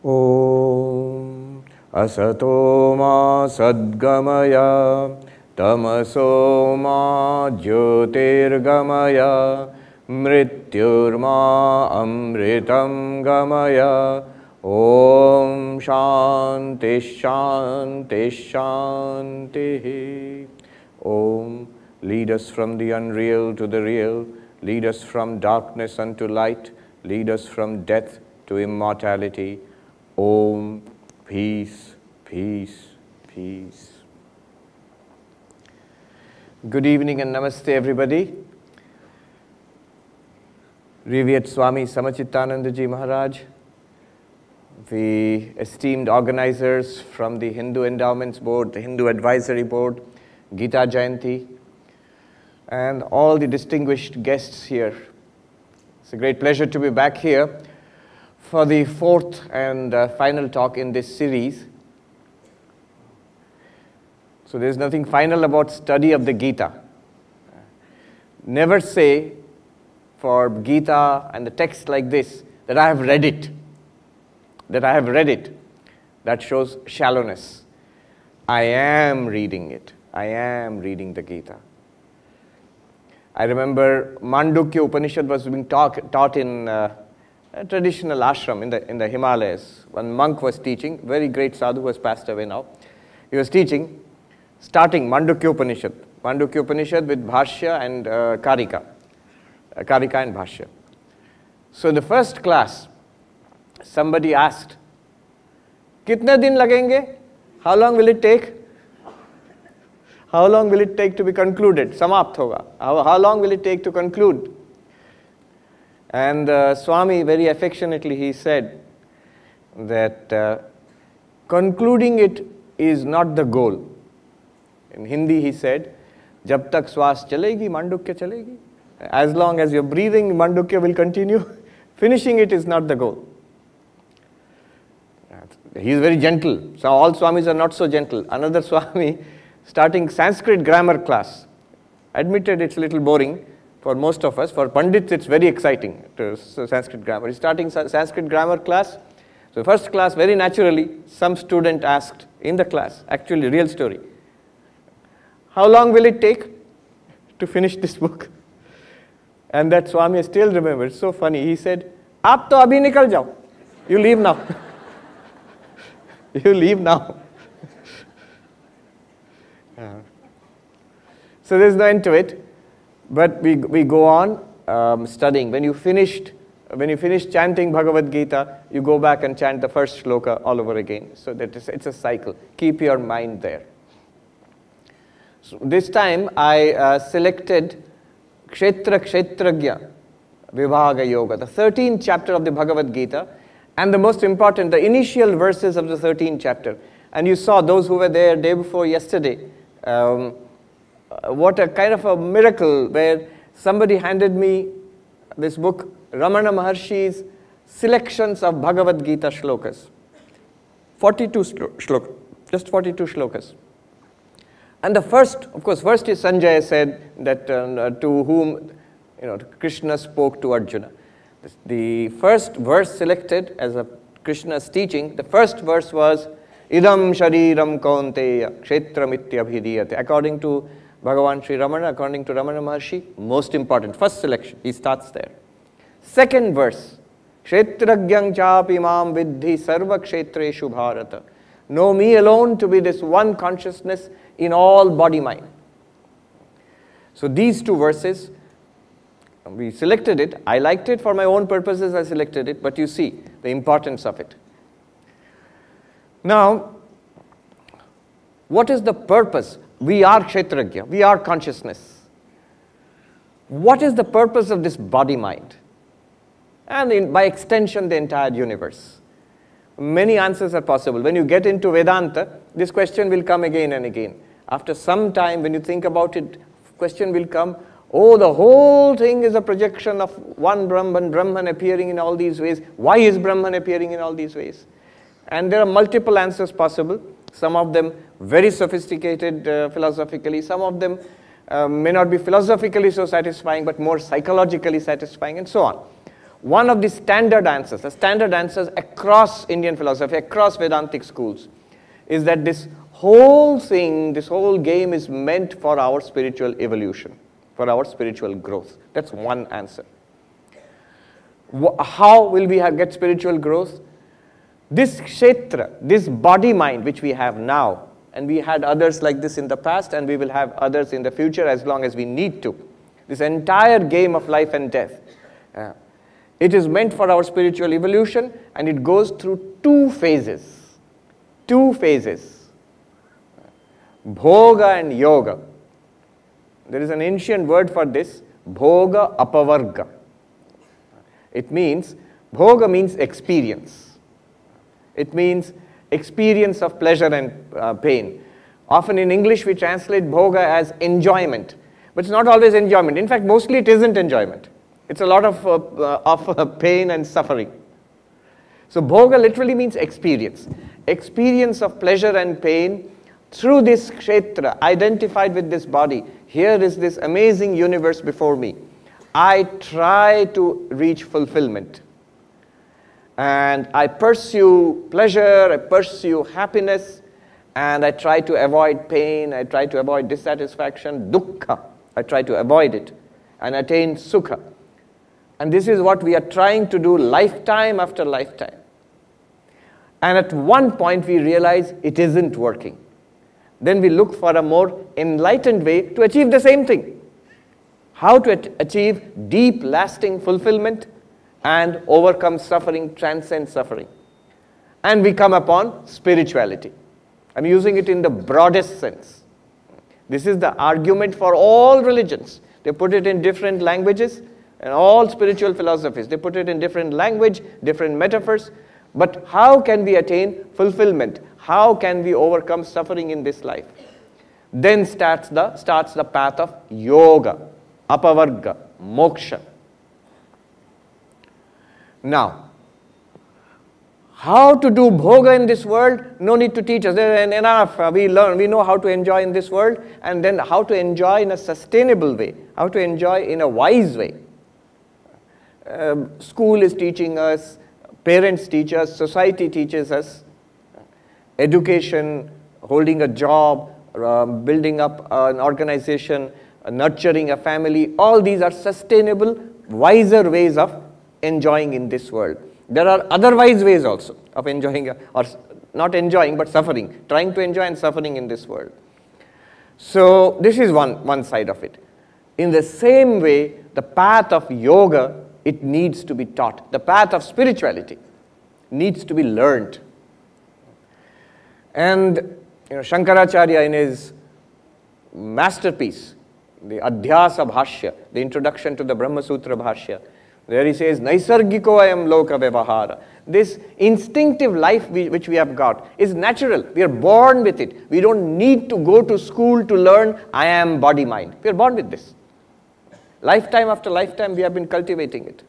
Om Asato Ma Sadgamaya Tamaso Ma Jyotirgamaya Mrityurma Amritam Gamaya. Om Shanti Shanti Shanti. Om, lead us from the unreal to the real, lead us from darkness unto light, lead us from death to immortality. Om, peace, peace, peace. Good evening and namaste everybody. Revered Swami Sarvapriyananda Ji Maharaj, the esteemed organizers from the Hindu Endowments Board, the Hindu Advisory Board, Gita Jayanti, and all the distinguished guests here. It's a great pleasure to be back here for the fourth and final talk in this series. So there's nothing final about study of the Gita. Never say for Gita and the text like this that I have read it. That shows shallowness. I am reading it. I am reading the Gita. I remember Mandukya Upanishad was being taught in a traditional ashram in the Himalayas. One monk was teaching, very great sadhu who has passed away now. He was teaching, starting Mandukya Upanishad with Bhashya and Karika and Bhashya. So in the first class, somebody asked, "Kitne din lagenge? How long will it take? How long will it take to be concluded? Samapt hoga. How long will it take to conclude?" And Swami, very affectionately, he said that concluding it is not the goal. In Hindi, he said, "Jab tak swas chalegi, mandukya chalegi." As long as you're breathing, mandukya will continue. Finishing it is not the goal. He is very gentle. So all Swamis are not so gentle. Another Swami, starting Sanskrit grammar class, admitted it's a little boring for most of us. For Pandits, it's very exciting to Sanskrit grammar. He's starting Sanskrit grammar class. So first class, very naturally, some student asked in the class, actually real story, "How long will it take to finish this book?" And that Swami I still remember, it's so funny. He said, "Aap to abhi nikal jao. You leave now." You leave now. So there's no end to it. But we go on studying. When you finish chanting Bhagavad Gita, you go back and chant the first shloka all over again. So that it's a cycle. Keep your mind there. So this time I selected Kshetra Kshetragya Vibhaga Yoga, the 13th chapter of the Bhagavad Gita, and the most important, the initial verses of the 13th chapter. And you saw those who were there day before yesterday, what a kind of a miracle where somebody handed me this book, Ramana Maharshi's selections of Bhagavad Gita shlokas. 42 shlokas, just 42 shlokas. And the first, of course, first is Sanjaya said that to whom Krishna spoke to Arjuna. The first verse selected as a Krishna's teaching, the first verse was Idam Shariram Kaunteya Kshetram Ityabhidiyate. According to Bhagavan Sri Ramana, according to Ramana Maharshi, most important, first selection, he starts there. Second verse, Kshetragyang chapi mam vidhi sarva kshetreshu bharata. Know me alone to be this one consciousness in all body-mind. So these two verses, we selected it. I liked it for my own purposes, I selected it, but you see the importance of it. Now, what is the purpose? We are Kshetragya, we are consciousness. What is the purpose of this body-mind? And by extension, the entire universe. Many answers are possible. When you get into Vedanta, this question will come again and again. After some time, when you think about it, question will come, oh, the whole thing is a projection of one Brahman appearing in all these ways. Why is Brahman appearing in all these ways? And there are multiple answers possible. Some of them very sophisticated philosophically. Some of them may not be philosophically so satisfying, but more psychologically satisfying, and so on. one of the standard answers across Indian philosophy, across Vedantic schools, is that this whole thing, this whole game is meant for our spiritual evolution, for our spiritual growth. That's one answer. How will we get spiritual growth? This kshetra, this body-mind which we have now, and we had others like this in the past, and we will have others in the future as long as we need to. This entire game of life and death. It is meant for our spiritual evolution, and it goes through two phases. Two phases. Bhoga and yoga. There is an ancient word for this, bhoga apavarga. It means, bhoga means experience. It means experience of pleasure and pain. Often in English we translate bhoga as enjoyment, but it's not always enjoyment. In fact, mostly it isn't enjoyment. It's a lot of pain and suffering. So bhoga literally means experience. Experience of pleasure and pain through this kshetra, identified with this body. Here is this amazing universe before me. I try to reach fulfillment. And I pursue pleasure, I pursue happiness, and I try to avoid pain, I try to avoid dissatisfaction, dukkha. I try to avoid it and attain sukha. And this is what we are trying to do lifetime after lifetime. And at one point we realize it isn't working. Then we look for a more enlightened way to achieve the same thing. How to achieve deep, lasting fulfillment and overcome suffering, transcend suffering. And we come upon spirituality. I'm using it in the broadest sense. This is the argument for all religions. They put it in different languages, and all spiritual philosophies. They put it in different language, different metaphors. But how can we attain fulfillment? How can we overcome suffering in this life? Then starts the path of yoga, apavarga, moksha. Now, how to do bhoga in this world? No need to teach us. Enough. We learn. We know how to enjoy in this world, and then how to enjoy in a sustainable way, how to enjoy in a wise way. School is teaching us, parents teach us, society teaches us. Education, holding a job, building up an organization, nurturing a family, all these are sustainable, wiser ways of enjoying in this world. There are otherwise ways also of enjoying, or not enjoying, but suffering, trying to enjoy and suffering in this world. So this is one side of it. In the same way, the path of yoga, it needs to be taught. The path of spirituality needs to be learned. And Shankaracharya, in his masterpiece, the Adhyasa Bhashya, the introduction to the Brahma Sutra Bhashya, there he says, Naisargiko ayam loka vyavahara. This instinctive life which we have got is natural. We are born with it. We don't need to go to school to learn I am body-mind. We are born with this. Lifetime after lifetime we have been cultivating it.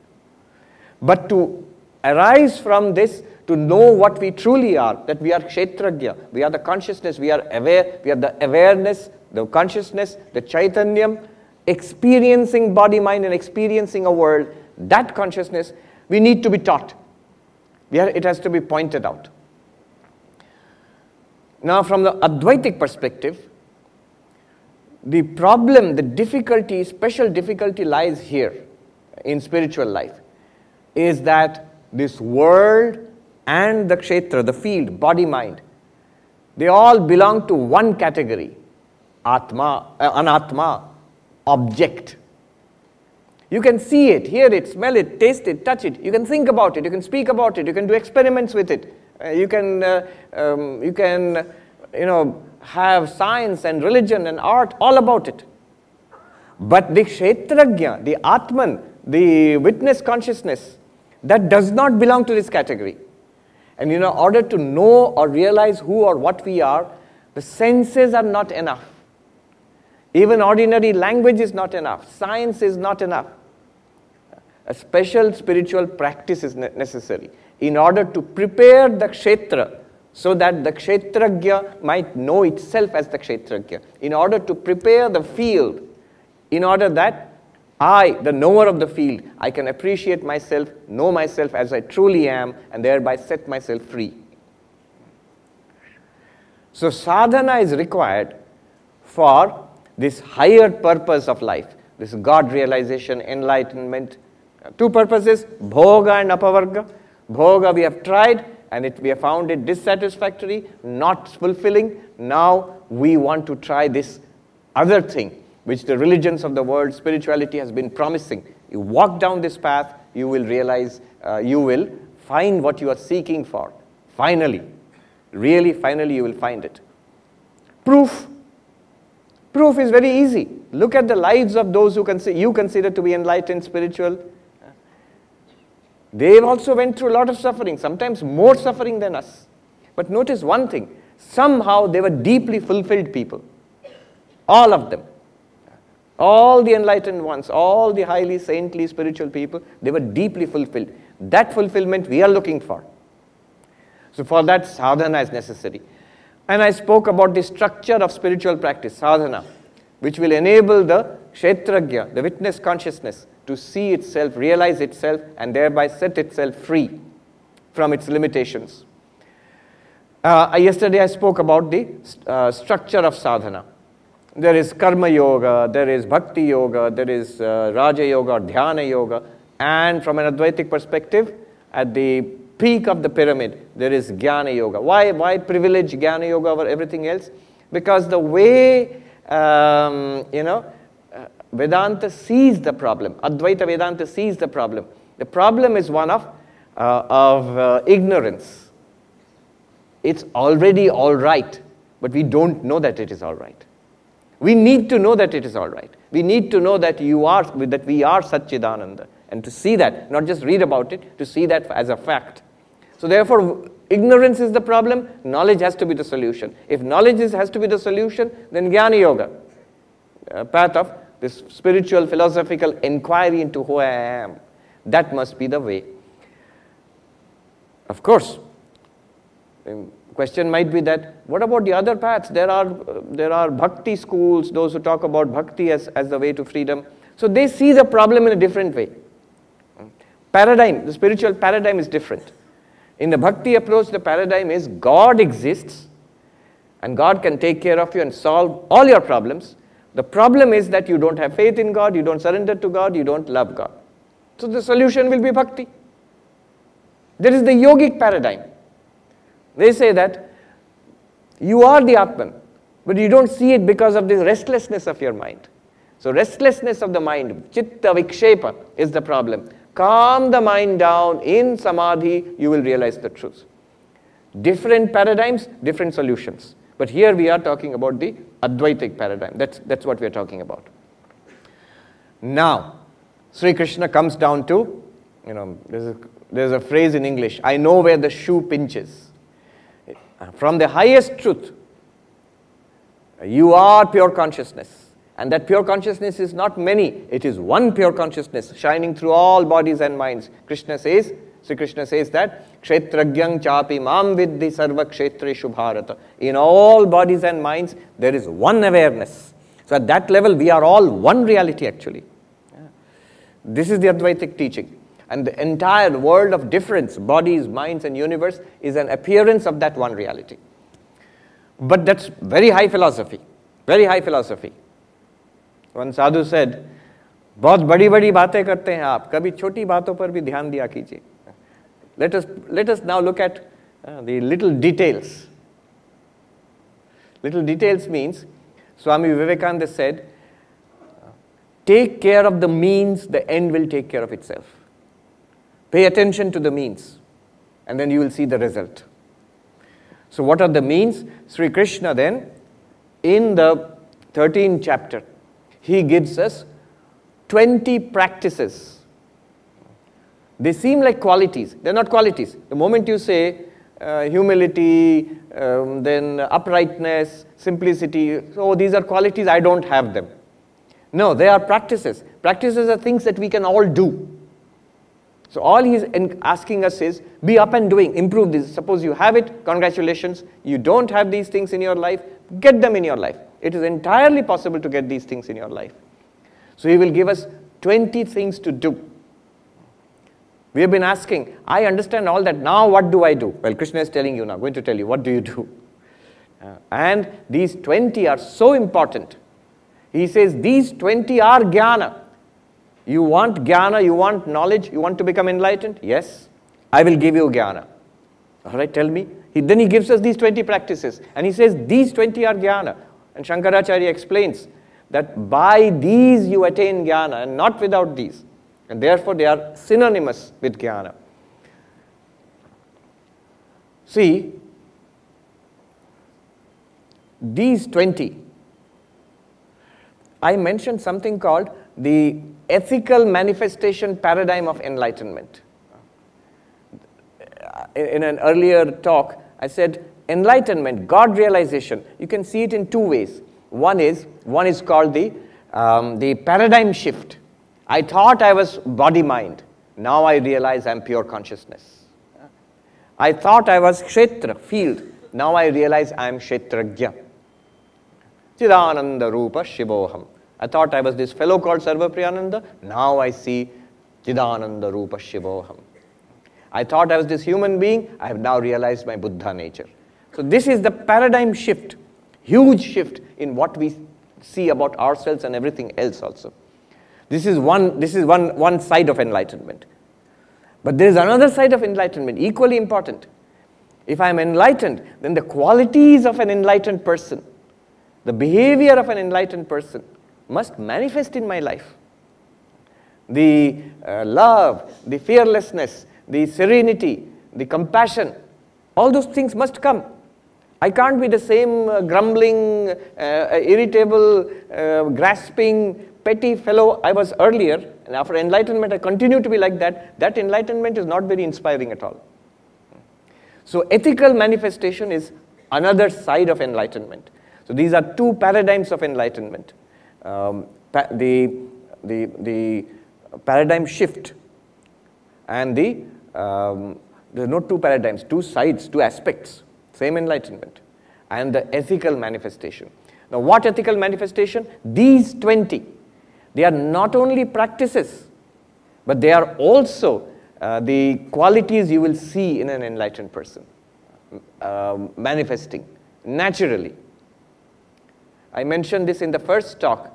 But to arise from this, to know what we truly are, that we are kshetragya, we are the consciousness, we are aware, we are the awareness, the consciousness, the chaitanyam, experiencing body-mind and experiencing a world, that consciousness, we need to be taught. It has to be pointed out. Now from the Advaitic perspective, the problem, the difficulty, special difficulty lies here in spiritual life, is that this world and the kshetra, the field, body-mind, they all belong to one category, atma, anatma, object. You can see it, hear it, smell it, taste it, touch it. You can think about it, you can speak about it, you can do experiments with it. You can have science and religion and art all about it. But the kshetragya, the atman, the witness consciousness, that does not belong to this category. And in order to know or realize who or what we are, the senses are not enough. Even ordinary language is not enough. Science is not enough. A special spiritual practice is necessary in order to prepare the kshetra so that the kshetragya might know itself as the kshetragya. In order to prepare the field, in order that I, the knower of the field, I can appreciate myself, know myself as I truly am, and thereby set myself free. So sadhana is required for this higher purpose of life, this God realization, enlightenment. Two purposes, bhoga and apavarga. Bhoga we have tried and we have found it dissatisfactory, not fulfilling. Now we want to try this other thing, which the religions of the world, spirituality has been promising. You walk down this path, you will realize, you will find what you are seeking for. Finally, really finally you will find it. Proof. Proof is very easy. Look at the lives of those who you consider to be enlightened, spiritual. They also went through a lot of suffering, sometimes more suffering than us. But notice one thing, somehow they were deeply fulfilled people. All of them. All the enlightened ones, all the highly saintly spiritual people, they were deeply fulfilled. That fulfillment we are looking for. So for that, sadhana is necessary. And I spoke about the structure of spiritual practice, sadhana, which will enable the kshetragya, the witness consciousness, to see itself, realize itself, and thereby set itself free from its limitations. Yesterday I spoke about the structure of sadhana. There is karma yoga, there is bhakti yoga, there is raja yoga or dhyana yoga, and from an Advaitic perspective, at the peak of the pyramid, there is jnana yoga. Why privilege jnana yoga over everything else? Because the way, Vedanta sees the problem, Advaita Vedanta sees the problem. The problem is one of ignorance. It's already all right, but we don't know that it is all right. We need to know that it is all right. We need to know that we are Satchidananda. And to see that, not just read about it, to see that as a fact. So therefore, ignorance is the problem, knowledge has to be the solution. If knowledge has to be the solution, then Jnana Yoga, path of this spiritual, philosophical inquiry into who I am, that must be the way. Of course, the question might be that, what about the other paths? There are bhakti schools, those who talk about bhakti as the way to freedom. So they see the problem in a different way. Paradigm, the spiritual paradigm is different. In the bhakti approach, the paradigm is God exists and God can take care of you and solve all your problems. The problem is that you don't have faith in God, you don't surrender to God, you don't love God. So the solution will be bhakti. There is the yogic paradigm. They say that you are the Atman, but you don't see it because of the restlessness of your mind. So restlessness of the mind, chitta vikshepa, is the problem. Calm the mind down in samadhi, you will realize the truth. Different paradigms, different solutions. But here we are talking about the Advaitic paradigm. That's what we are talking about. Now, Sri Krishna comes down to, there's a phrase in English, I know where the shoe pinches. From the highest truth, you are pure consciousness. And that pure consciousness is not many. It is one pure consciousness shining through all bodies and minds. Sri Krishna says that, Kshetragyang chapi mam viddhi sarva kshetreshu bharata. In all bodies and minds, there is one awareness. So at that level, we are all one reality actually. This is the Advaitic teaching. And the entire world of difference, bodies, minds, and universe, is an appearance of that one reality. But that's very high philosophy. Very high philosophy. One sadhu said, बहुत बड़ी-बड़ी बातें करते हैं आप, कभी छोटी बातों पर भी ध्यान दिया कीजिए. Let us now look at the little details. Little details means, Swami Vivekananda said, take care of the means, the end will take care of itself. Pay attention to the means, and then you will see the result. So what are the means? Sri Krishna then, in the 13th chapter, he gives us 20 practices. They seem like qualities. They're not qualities. The moment you say humility, then uprightness, simplicity, so these are qualities, I don't have them. No, they are practices. Practices are things that we can all do. So all he's asking us is, be up and doing, improve this. Suppose you have it, congratulations. You don't have these things in your life, get them in your life. It is entirely possible to get these things in your life. So he will give us 20 things to do. We have been asking, I understand all that, now what do I do? Well, Krishna is telling you now, going to tell you, what do you do? And these 20 are so important. He says, these 20 are jnana. You want jnana, you want knowledge, you want to become enlightened? Yes, I will give you jnana. All right, tell me. Then he gives us these 20 practices. And he says, these 20 are jnana. And Shankaracharya explains that by these you attain jnana and not without these. And therefore they are synonymous with jnana. See, these 20, I mentioned something called the ethical manifestation paradigm of enlightenment. In an earlier talk, I said enlightenment, God realization, you can see it in two ways. One is called the paradigm shift. I thought I was body-mind. Now I realize I'm pure consciousness. I thought I was kshetra, field. Now I realize I'm kshetrajya. Chidananda Rupa Shivoham. I thought I was this fellow called Sarvapriyananda. Now I see Chidananda Rupa Shivoham. I thought I was this human being. I have now realized my Buddha nature. So this is the paradigm shift, huge shift in what we see about ourselves and everything else also. This is one side of enlightenment. But there is another side of enlightenment, equally important. If I am enlightened, then the qualities of an enlightened person, the behavior of an enlightened person must manifest in my life. The love, the fearlessness, the serenity, the compassion, all those things must come. I can't be the same grumbling, irritable, grasping, petty fellow I was earlier, and after enlightenment I continue to be like that. That enlightenment is not very inspiring at all. So ethical manifestation is another side of enlightenment. So these are two paradigms of enlightenment. The paradigm shift and there are no two paradigms, two sides, two aspects, same enlightenment, and the ethical manifestation. Now what ethical manifestation? These 20, they are not only practices, but they are also the qualities you will see in an enlightened person, manifesting naturally. I mentioned this in the first talk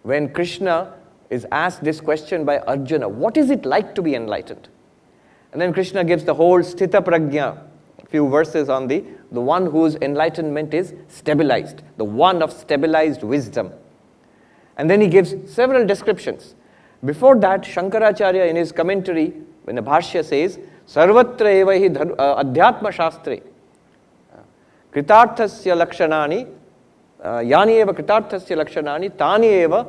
when Krishna is asked this question by Arjuna, what is it like to be enlightened? And then Krishna gives the whole Sthita Prajna, a few verses on the one whose enlightenment is stabilized, the one of stabilized wisdom. And then he gives several descriptions. Before that, Shankaracharya in his commentary, when the Bhashya says, Sarvatra eva hi adhyatma shastre, kritarthasya lakshanani, yani eva kritarthasya lakshanani, tani eva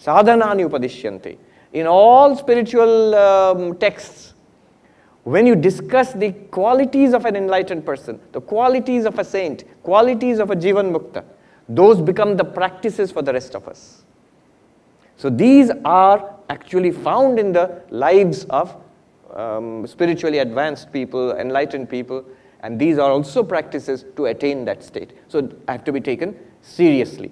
sadhanani upadishyante. In all spiritual texts, when you discuss the qualities of an enlightened person, the qualities of a saint, qualities of a Jivan Mukta, those become the practices for the rest of us. So these are actually found in the lives of spiritually advanced people, enlightened people, and these are also practices to attain that state. So have to be taken seriously.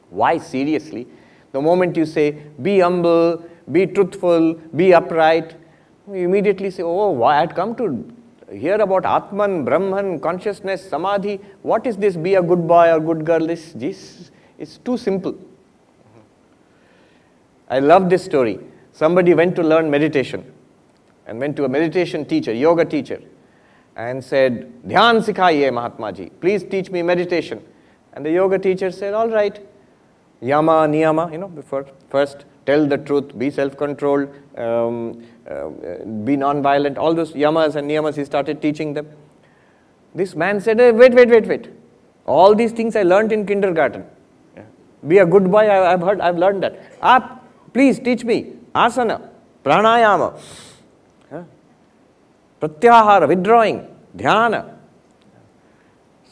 Why seriously? The moment you say, be humble, be truthful, be upright, you immediately say, oh, why I had come to hear about Atman, Brahman, consciousness, Samadhi. What is this, be a good boy or good girl? This is too simple. I love this story. Somebody went to learn meditation and went to a meditation teacher, yoga teacher, and said, Dhyan sikhaiye Mahatma ji, please teach me meditation. And the yoga teacher said, all right, yama, niyama, first tell the truth, be self-controlled, be non-violent, all those yamas and niyamas he started teaching them. This man said, hey, wait. All these things I learned in kindergarten. Be a good boy, I've learned that. Please teach me asana, pranayama, pratyahara, withdrawing, dhyana.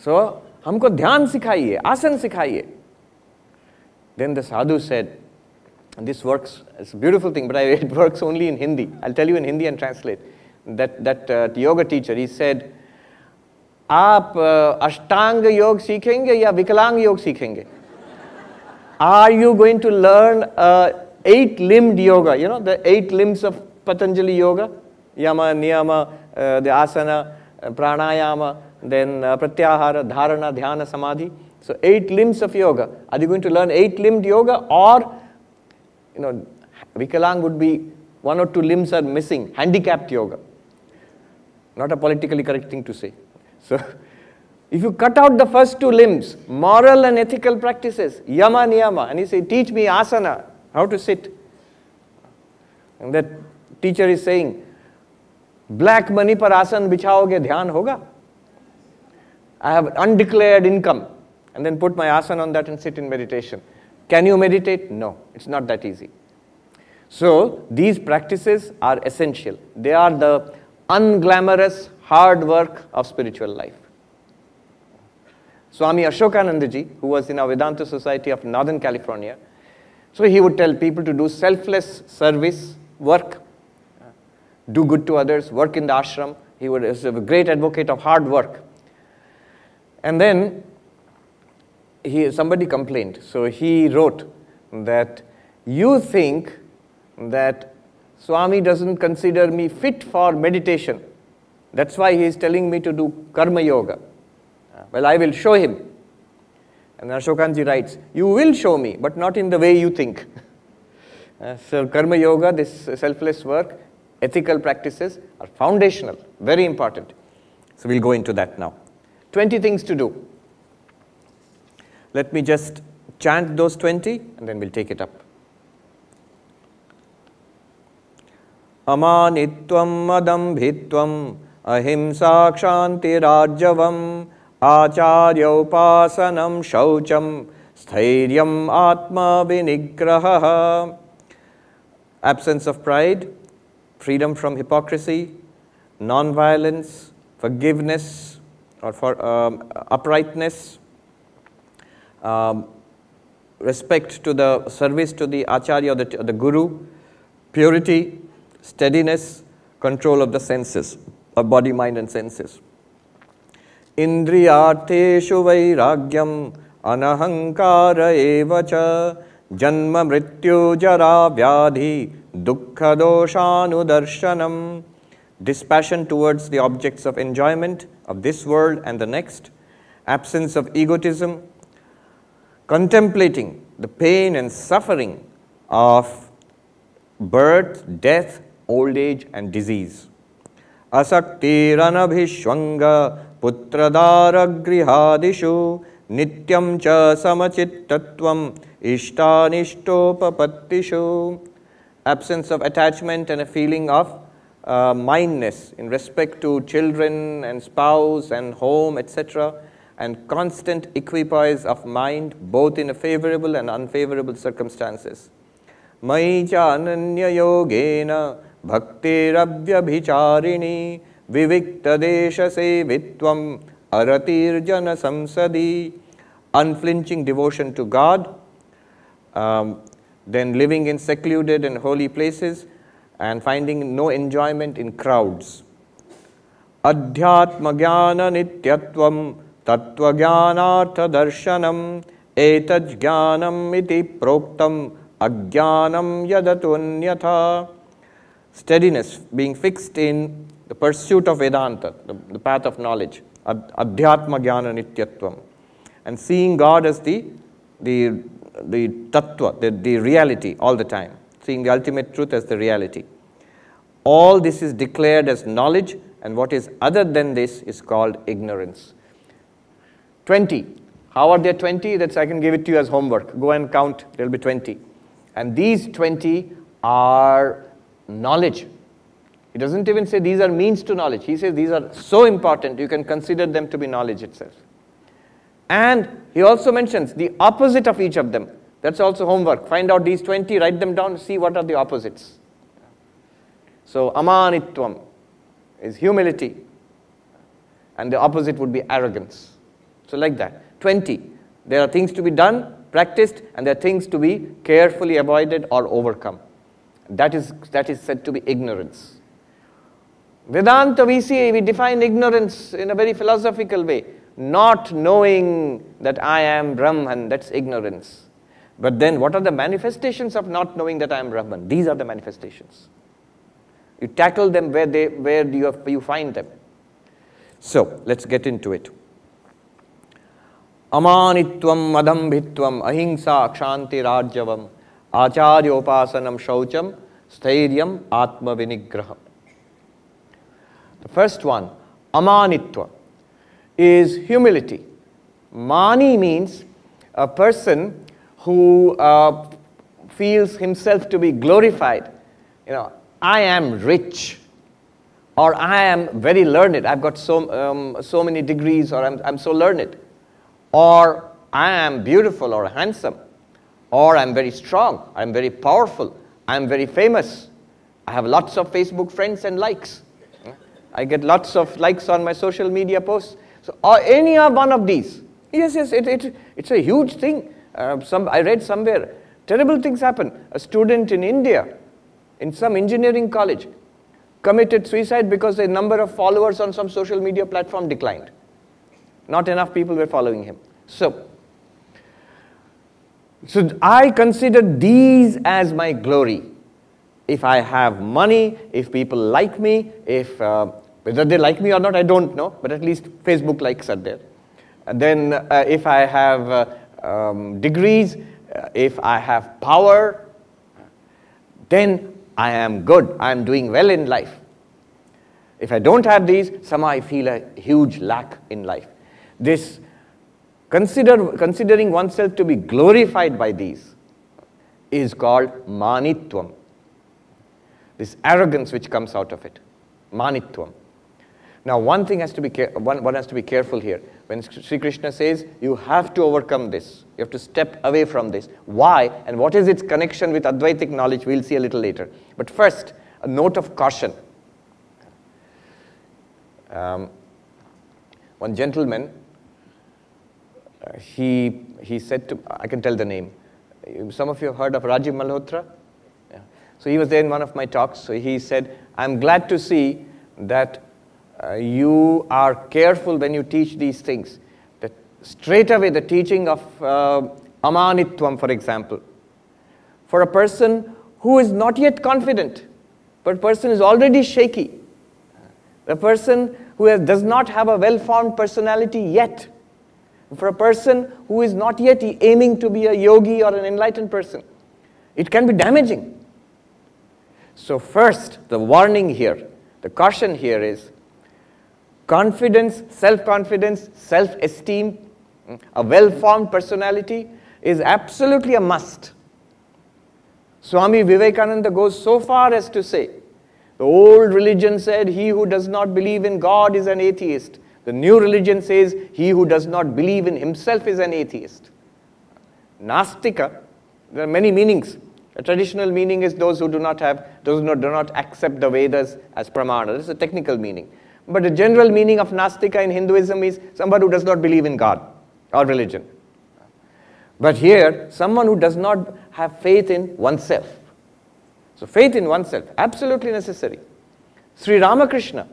So, हमको ध्यान सिखाइए, आसन सिखाइए. Then the sadhu said, and this works, it's a beautiful thing, but it works only in Hindi. I'll tell you in Hindi and translate. That yoga teacher, he said, आप अष्टांग योग सीखेंगे या विकलांग योग सीखेंगे? Are you going to learn 8-limbed yoga, you know, the 8 limbs of Patanjali yoga, yama, niyama, the asana, pranayama, then pratyahara, dharana, dhyana, samadhi. So 8 limbs of yoga. Are you going to learn 8-limbed yoga, or, you know, Vikalang would be 1 or 2 limbs are missing, handicapped yoga. Not a politically correct thing to say. So if you cut out the first 2 limbs, moral and ethical practices, yama, niyama, and you say, teach me asana, how to sit. And that teacher is saying, black money par asan bichhaoge, dhyan hoga. I have undeclared income, and then put my asana on that and sit in meditation. Can you meditate? No, it's not that easy. So these practices are essential. They are the unglamorous hard work of spiritual life. Swami Ashokanandaji, who was in our Vedanta Society of Northern California, so he would tell people to do selfless service, work, do good to others, work in the ashram. He was a great advocate of hard work. And then somebody complained. So he wrote that, you think that Swami doesn't consider me fit for meditation. That's why he is telling me to do karma yoga. Well, I will show him. And Ashokanji writes, you will show me, but not in the way you think. So karma yoga, this selfless work, ethical practices are foundational, very important. So we'll go into that now. 20 things to do. Let me just chant those 20 and then we'll take it up. Amanitvam madambhitvam ahimsa kshantirajyavam acharya upasanam shaucham sthairyam atma vinigraha. Absence of pride, freedom from hypocrisy, non-violence, forgiveness or for uprightness, respect to the service to the acharya, the guru, purity, steadiness, control of the senses, of body, mind and senses. Indriyartheshu vairagyam anahankara evacha janma mrityu jara vyadhi dukkha doshanudarshanam. Dispassion towards the objects of enjoyment of this world and the next. Absence of egotism. Contemplating the pain and suffering of birth, death, old age and disease. Asaktiranabhishwanga putradaragrihadishu nityam cha samachittatvam ishtanishtopapatishu. Absence of attachment and a feeling of mindness in respect to children and spouse and home, etc. And constant equipoise of mind both in a favorable and unfavorable circumstances. Mai cha ananya yogena bhaktirabhyabhicharini vivikta desha sevitvam aratirjana samsadi. Unflinching devotion to God, then living in secluded and holy places and finding no enjoyment in crowds. Adhyatma jnana nityatvam tattva jnanartha darshanam etaj jnanam iti proktam ajnanam yadatunyatha. Steadiness, being fixed in the pursuit of Vedanta, the path of knowledge, adhyatma jnana nityatvam, and seeing God as the tattva, the reality all the time, seeing the ultimate truth as the reality. All this is declared as knowledge, and what is other than this is called ignorance. 20. How are there 20? That's, I can give it to you as homework. Go and count, there will be 20. And these 20 are knowledge. He doesn't even say these are means to knowledge. He says these are so important, you can consider them to be knowledge itself. And he also mentions the opposite of each of them. That's also homework. Find out these 20, write them down, see what are the opposites. So, amanitvam is humility, and the opposite would be arrogance. So like that. 20. There are things to be done, practiced, and there are things to be carefully avoided or overcome. That is said to be ignorance. Vedanta, we define ignorance in a very philosophical way. Not knowing that I am Brahman, that's ignorance. But then what are the manifestations of not knowing that I am Brahman? These are the manifestations. You tackle them where you find them. So, let's get into it. Amanitvam madambhitvam ahimsa kshanti rajyavam acharyopasanam shaucham stairyam atma vinigraham. The first one, amanitva, is humility. Mani means a person who feels himself to be glorified. I am rich, or I am very learned. I've got so many degrees, or I'm so learned, or I am beautiful or handsome, or I'm very strong, I'm very powerful, I'm very famous. I have lots of Facebook friends and likes. I get lots of likes on my social media posts. So, or any one of these. Yes, it's a huge thing. I read somewhere, terrible things happen. A student in India, in some engineering college, committed suicide because the number of followers on some social media platform declined. Not enough people were following him. So I consider these as my glory. If I have money, if people like me, whether they like me or not, I don't know, but at least Facebook likes are there. And then if I have degrees, if I have power, then I am good, I am doing well in life. If I don't have these, somehow I feel a huge lack in life. This considering oneself to be glorified by these is called manitvam. This arrogance which comes out of it, manitvam. Now one thing has to be one has to be careful here. When Sri Krishna says you have to overcome this, you have to step away from this. Why and what is its connection with Advaitic knowledge, we'll see a little later. But first, a note of caution. One gentleman, he said to, I can tell the name. Some of you have heard of Rajiv Malhotra? Yeah. So he was there in one of my talks. So he said, I'm glad to see that you are careful when you teach these things. That straight away the teaching of amanitvam, for example, for a person who is not yet confident, but a person is already shaky, a person who does not have a well-formed personality yet, for a person who is not yet aiming to be a yogi or an enlightened person, it can be damaging. So first, the warning here, the caution here is confidence, self-confidence, self-esteem, a well-formed personality is absolutely a must. Swami Vivekananda goes so far as to say, the old religion said, he who does not believe in God is an atheist. The new religion says, he who does not believe in himself is an atheist. Nastika, there are many meanings. A traditional meaning is those who do not accept the Vedas as pramana. This is a technical meaning. But the general meaning of Nastika in Hinduism is somebody who does not believe in God or religion. But here, someone who does not have faith in oneself. So faith in oneself, absolutely necessary. Sri Ramakrishna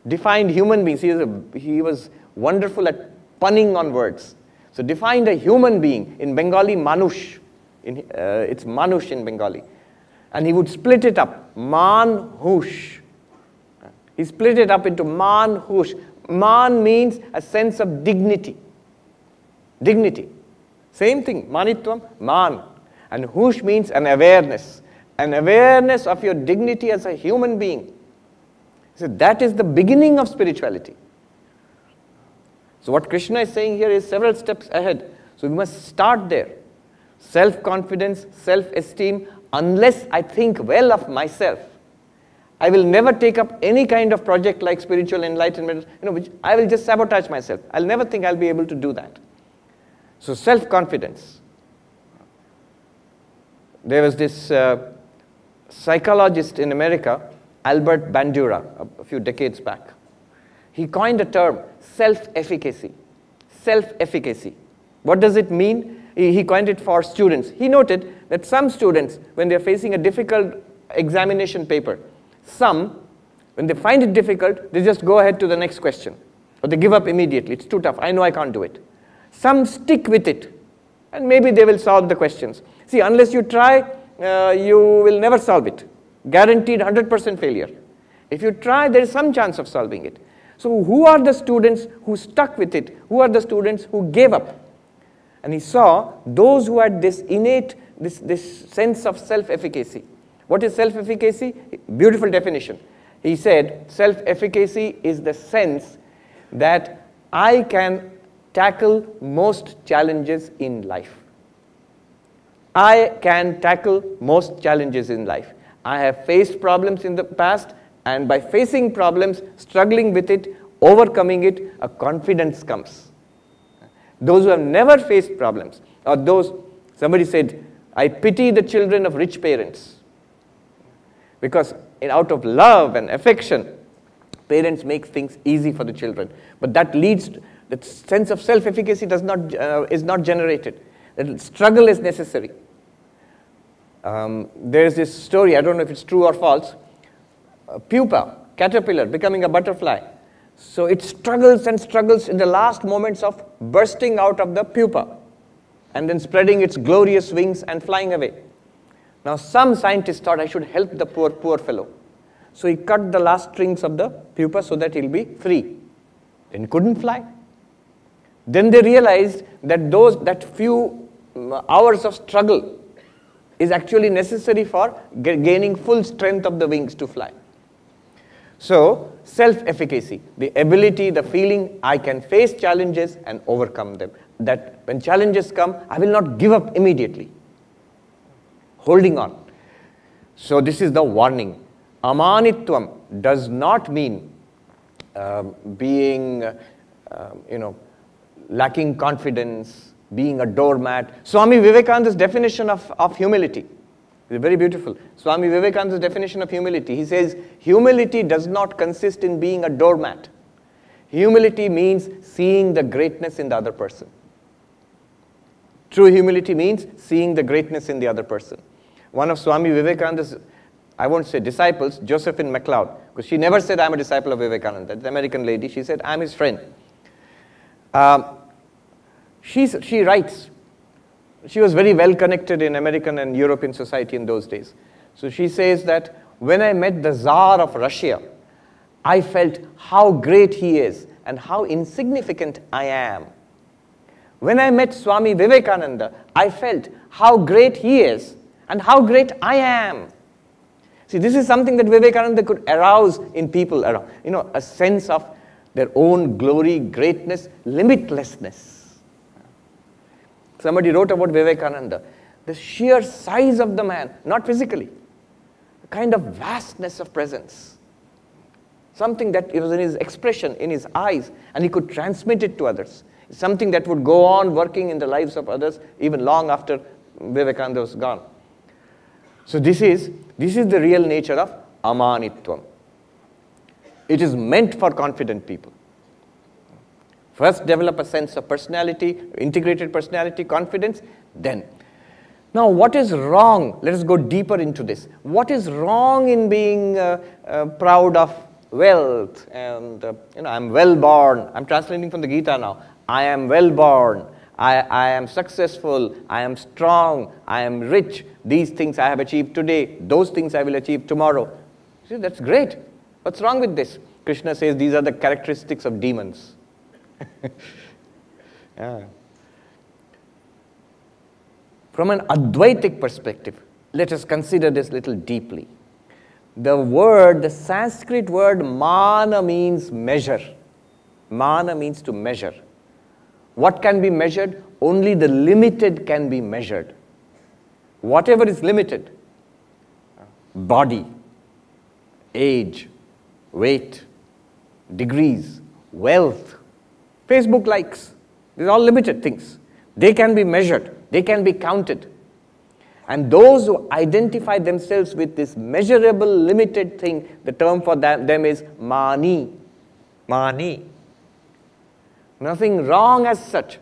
defined human beings. He was wonderful at punning on words. So defined a human being, in Bengali, manush. It's manush in Bengali. And he would split it up, man-hush. He split it up into man-hush. Man means a sense of dignity. Dignity. Same thing, manitvam, man. And hush means an awareness of your dignity as a human being. So that is the beginning of spirituality. So what Krishna is saying here is several steps ahead. So we must start there. Self-confidence, self-esteem. Unless I think well of myself, I will never take up any kind of project like spiritual enlightenment, which I will just sabotage myself. I'll never think I'll be able to do that. So self-confidence. There was this psychologist in America, Albert Bandura, a few decades back. He coined a term, self-efficacy. Self-efficacy. What does it mean? He coined it for students. He noted that some students, when they're facing a difficult examination paper, some, when they find it difficult, they just go ahead to the next question. Or they give up immediately. It's too tough. I know I can't do it. Some stick with it. And maybe they will solve the questions. See, unless you try, you will never solve it. Guaranteed 100% failure. If you try, there is some chance of solving it. So who are the students who stuck with it? Who are the students who gave up? And he saw those who had this innate, this sense of self-efficacy. What is self-efficacy? Beautiful definition. He said, self-efficacy is the sense that I can tackle most challenges in life. I can tackle most challenges in life. I have faced problems in the past, and by facing problems, struggling with it, overcoming it, a confidence comes. Those who have never faced problems, or those, somebody said, I pity the children of rich parents. Because out of love and affection, parents make things easy for the children. But that leads to, that sense of self-efficacy is not generated. That struggle is necessary. There's this story, I don't know if it's true or false, a pupa, caterpillar, becoming a butterfly. So it struggles and struggles in the last moments of bursting out of the pupa and then spreading its glorious wings and flying away. Now some scientists thought I should help the poor fellow. So he cut the last strings of the pupa so that he'll be free. Then he couldn't fly. Then they realized that that few hours of struggle is actually necessary for gaining full strength of the wings to fly. So, self-efficacy, the ability, the feeling, I can face challenges and overcome them. That when challenges come, I will not give up immediately. Holding on. So this is the warning. Amanitvam does not mean being, lacking confidence, being a doormat. Swami Vivekananda's definition of humility is very beautiful. Swami Vivekananda's definition of humility, he says, humility does not consist in being a doormat. Humility means seeing the greatness in the other person. True humility means seeing the greatness in the other person. One of Swami Vivekananda's, I won't say disciples, Josephine MacLeod, because she never said, I'm a disciple of Vivekananda, the American lady, she said, I'm his friend. She writes, she was very well connected in American and European society in those days. So she says that when I met the Tsar of Russia, I felt how great he is and how insignificant I am. When I met Swami Vivekananda, I felt how great he is and how great I am. See, this is something that Vivekananda could arouse in people around. A sense of their own glory, greatness, limitlessness. Somebody wrote about Vivekananda, the sheer size of the man, not physically, a kind of vastness of presence. Something that it was in his expression, in his eyes, and he could transmit it to others. Something that would go on working in the lives of others even long after Vivekananda was gone. So this is the real nature of amanitvam. It is meant for confident people. First develop a sense of personality, integrated personality, confidence, then. Now what is wrong? Let us go deeper into this. What is wrong in being proud of wealth and I'm well born. I'm translating from the Gita now. I am well born. I am successful. I am strong. I am rich. These things I have achieved today. Those things I will achieve tomorrow. See, that's great. What's wrong with this? Krishna says these are the characteristics of demons. Yeah. From an Advaitic perspective, let us consider this little deeply. The Sanskrit word mana means measure. Mana means to measure. What can be measured? Only the limited can be measured. Whatever is limited, body, age, weight, degrees, wealth, Facebook likes, these are all limited things. They can be measured, they can be counted. And those who identify themselves with this measurable, limited thing, the term for them is mani. Mani. Nothing wrong as such.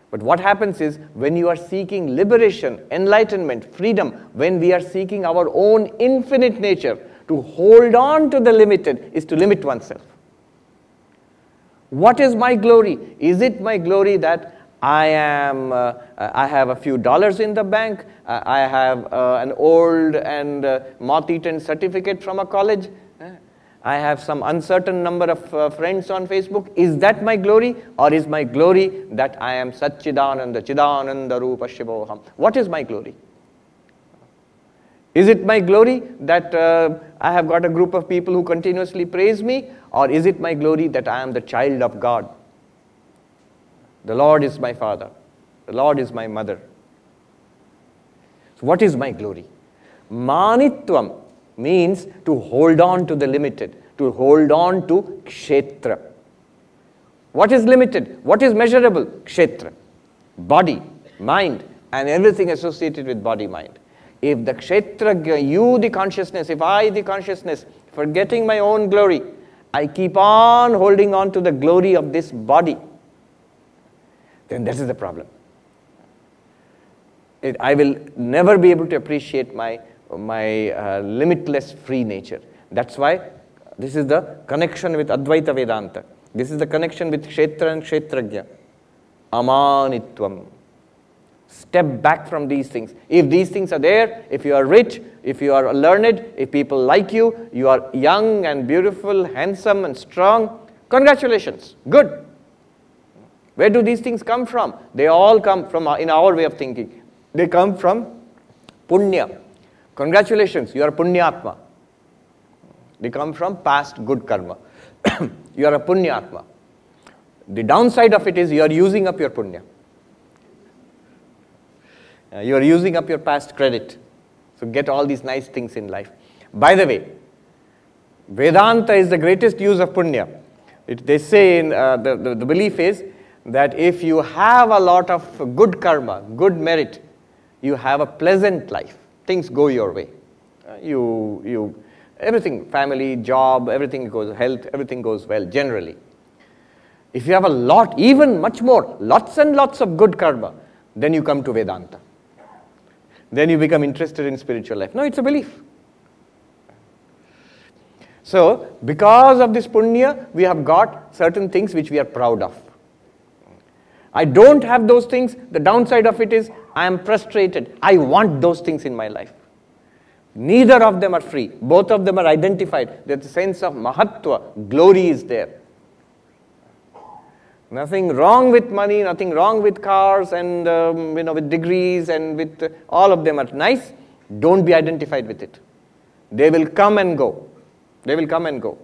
But what happens is, when you are seeking liberation, enlightenment, freedom, when we are seeking our own infinite nature, to hold on to the limited is to limit oneself. What is my glory? Is it my glory that I have a few dollars in the bank. I have an old and moth-eaten certificate from a college. I have some uncertain number of friends on Facebook. Is that my glory? Or is my glory that I am Satchidananda, Chidananda Rupa Shivoham? What is my glory? Is it my glory that I have got a group of people who continuously praise me? Or is it my glory that I am the child of God? The Lord is my father. The Lord is my mother. So what is my glory? Manitvam means to hold on to the limited, to hold on to kshetra. What is limited? What is measurable? Kshetra. Body, mind, and everything associated with body, mind. If the kshetra, you the consciousness, if I the consciousness, forgetting my own glory, I keep on holding on to the glory of this body, then this is the problem. I will never be able to appreciate my limitless free nature. That's why this is the connection with Advaita Vedanta. This is the connection with Kshetra and Kshetrajna. Amanitvam. Step back from these things. If these things are there, if you are rich, if you are learned, if people like you, you are young and beautiful, handsome and strong, congratulations, good. Where do these things come from? They all come from, in our way of thinking, they come from punya. Congratulations, you are a punyatma. They come from past good karma. You are a punyatma. The downside of it is you are using up your punya. You are using up your past credit. So get all these nice things in life. By the way, Vedanta is the greatest use of punya. They say, the belief is that if you have a lot of good karma, good merit, you have a pleasant life. Things go your way. Everything, family, job, everything goes, health, everything goes well, generally. If you have a lot, even much more, lots and lots of good karma, then you come to Vedanta. Then you become interested in spiritual life. No, it's a belief. So, because of this punya, we have got certain things which we are proud of. I don't have those things. The downside of it is I am frustrated. I want those things in my life. Neither of them are free. Both of them are identified. There's a sense of mahatva. Glory is there. Nothing wrong with money, nothing wrong with cars and with degrees and with all of them are nice. Don't be identified with it. They will come and go. They will come and go.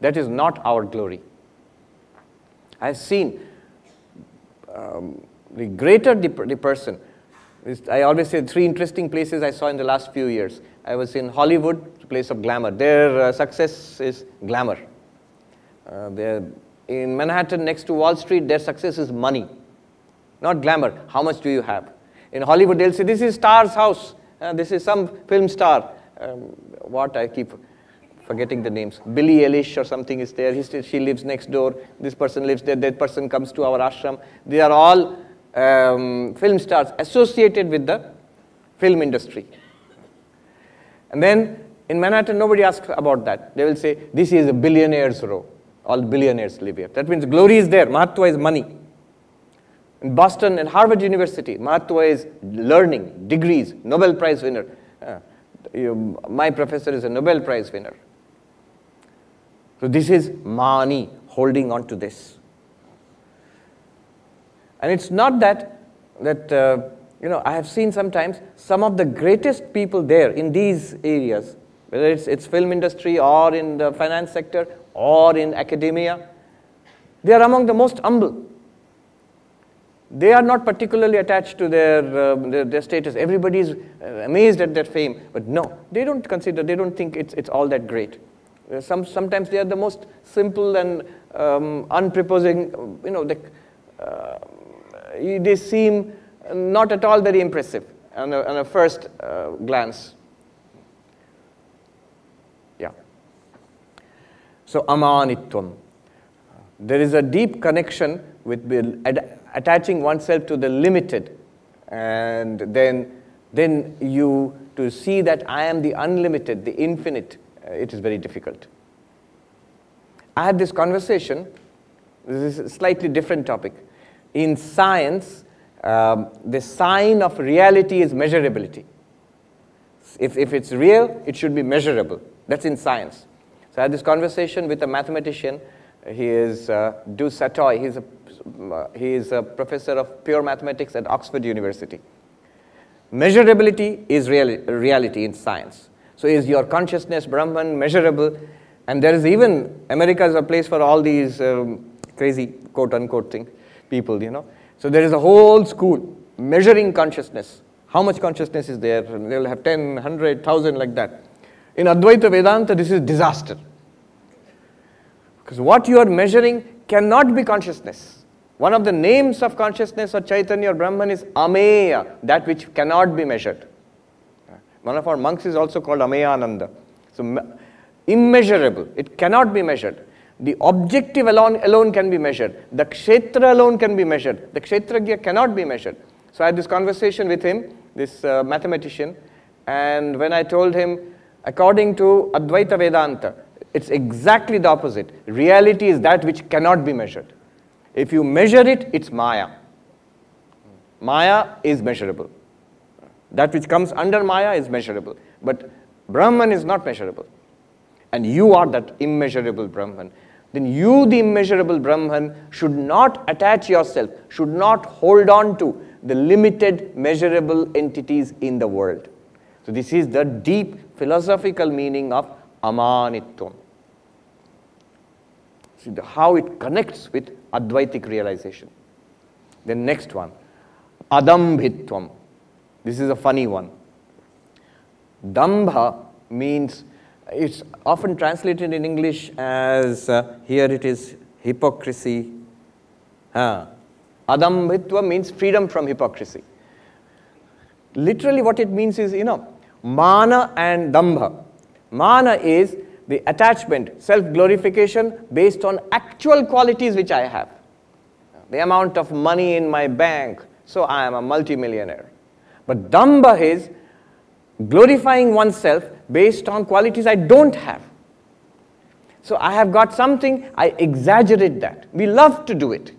That is not our glory. I've seen the greater the person. I always say 3 interesting places I saw in the last few years. I was in Hollywood, place of glamour. Their success is glamour. In Manhattan, next to Wall Street, their success is money, not glamour. How much do you have? In Hollywood, they'll say, this is star's house. This is some film star. I keep forgetting the names. Billie Eilish or something is there. She lives next door. This person lives there. That person comes to our ashram. They are all film stars associated with the film industry. And then in Manhattan, nobody asks about that. They will say, this is a billionaire's row. All billionaires live here. That means glory is there. Mahatva is money. In Boston and Harvard University, Mahatva is learning, degrees, Nobel Prize winner. My professor is a Nobel Prize winner. So this is mani, holding on to this. And it's not that I have seen sometimes some of the greatest people there in these areas, whether it's film industry or in the finance sector or in academia, they are among the most humble. They are not particularly attached to their status. Everybody is amazed at their fame, but no, they don't think it's all that great. Sometimes they are the most simple and unprepossessing. They seem not at all very impressive on a first glance. Yeah. So amanitvam. There is a deep connection with attaching oneself to the limited, and then you to see that I am the unlimited, the infinite. It is very difficult. I had this conversation. This is a slightly different topic. In science, the sign of reality is measurability. If it's real, it should be measurable. That's in science. So I had this conversation with a mathematician. He is Du Satoy. He is a professor of pure mathematics at Oxford University. Measurability is reality in science. So is your consciousness, Brahman, measurable? And there is even, America is a place for all these crazy quote-unquote people, you know. So there is a whole school measuring consciousness. How much consciousness is there? They'll have 10, 100, 1,000 like that. In Advaita Vedanta, this is disaster. Because what you are measuring cannot be consciousness. One of the names of consciousness or Chaitanya or Brahman is Ameya, that which cannot be measured. One of our monks is also called Ameyananda. So immeasurable, it cannot be measured. The objective alone can be measured. The kshetra alone can be measured. The kshetragya cannot be measured. So I had this conversation with him, this mathematician, and when I told him, according to Advaita Vedanta, it's exactly the opposite. Reality is that which cannot be measured. If you measure it, it's Maya. Maya is measurable. That which comes under Maya is measurable. But Brahman is not measurable. And you are that immeasurable Brahman. Then you, the immeasurable Brahman, should not attach yourself, should not hold on to the limited measurable entities in the world. So this is the deep philosophical meaning of amanitvam. See how it connects with Advaitic realization. The next one, adambhitvam. This is a funny one. Dambha means, it's often translated in English as, here it is, hypocrisy. Adambhitva means freedom from hypocrisy. Literally what it means is, mana and dambha. Mana is the attachment, self-glorification based on actual qualities which I have. The amount of money in my bank, so I am a multimillionaire. But dambha is glorifying oneself based on qualities I don't have. So I have got something, I exaggerate that. We love to do it.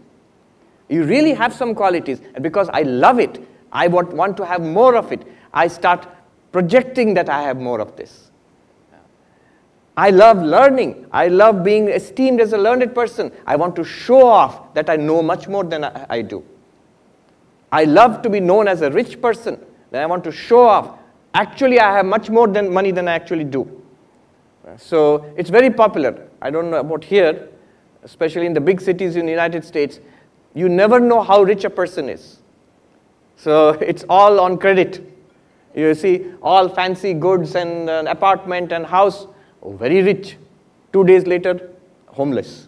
You really have some qualities, and because I love it, I want to have more of it. I start projecting that I have more of this. I love learning. I love being esteemed as a learned person. I want to show off that I know much more than I do. I love to be known as a rich person. Then I want to show off. Actually, I have much more money than I actually do. So it's very popular. I don't know about here, especially in the big cities in the United States. You never know how rich a person is. So it's all on credit. You see all fancy goods and an apartment and house. Oh, very rich. 2 days later, homeless.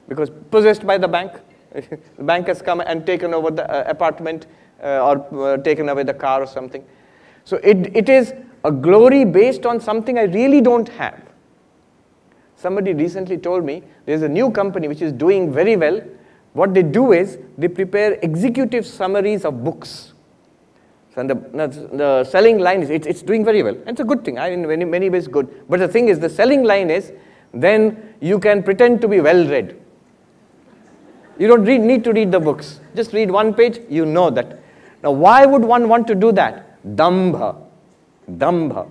Because possessed by the bank. The bank has come and taken over the apartment or taken away the car or something. So it is a glory based on something I really don't have. Somebody recently told me there's a new company which is doing very well. What they do is they prepare executive summaries of books. So the selling line is, it's doing very well. It's a good thing, in many ways good. But the thing is, the selling line is, then you can pretend to be well-read. You don't need to read the books. Just read one page, you know that. Now, why would one want to do that? Dambha. Dambha.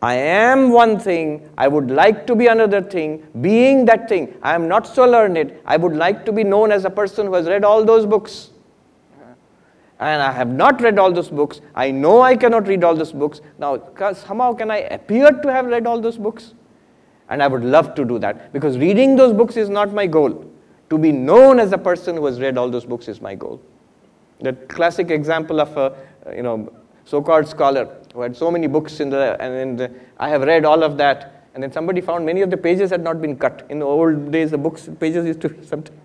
I am one thing, I would like to be another thing. Being that thing, I am not so learned. I would like to be known as a person who has read all those books. And I have not read all those books. I know I cannot read all those books. Now, somehow can I appear to have read all those books? And I would love to do that, because reading those books is not my goal. To be known as a person who has read all those books is my goal. The classic example of a so-called scholar who had so many books I have read all of that, and then somebody found many of the pages had not been cut. In the old days, the books pages used to sometimes.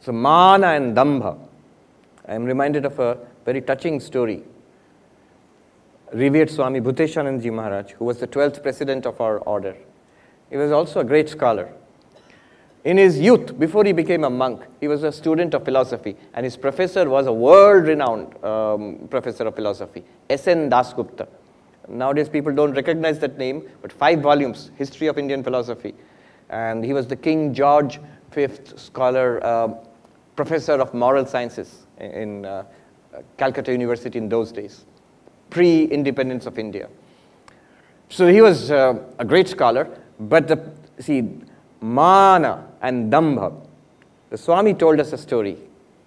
So mana and dambha. I am reminded of a very touching story. Revered Swami Bhuteshanandji Maharaj, who was the 12th president of our order. He was also a great scholar. In his youth, before he became a monk, he was a student of philosophy, and his professor was a world-renowned professor of philosophy, S.N. Dasgupta. Nowadays people don't recognize that name, but 5 volumes, History of Indian Philosophy. and he was the King George V scholar, professor of moral sciences in Calcutta University in those days, pre-independence of India. So he was a great scholar, but see, Mana and Dambha, the Swami told us a story.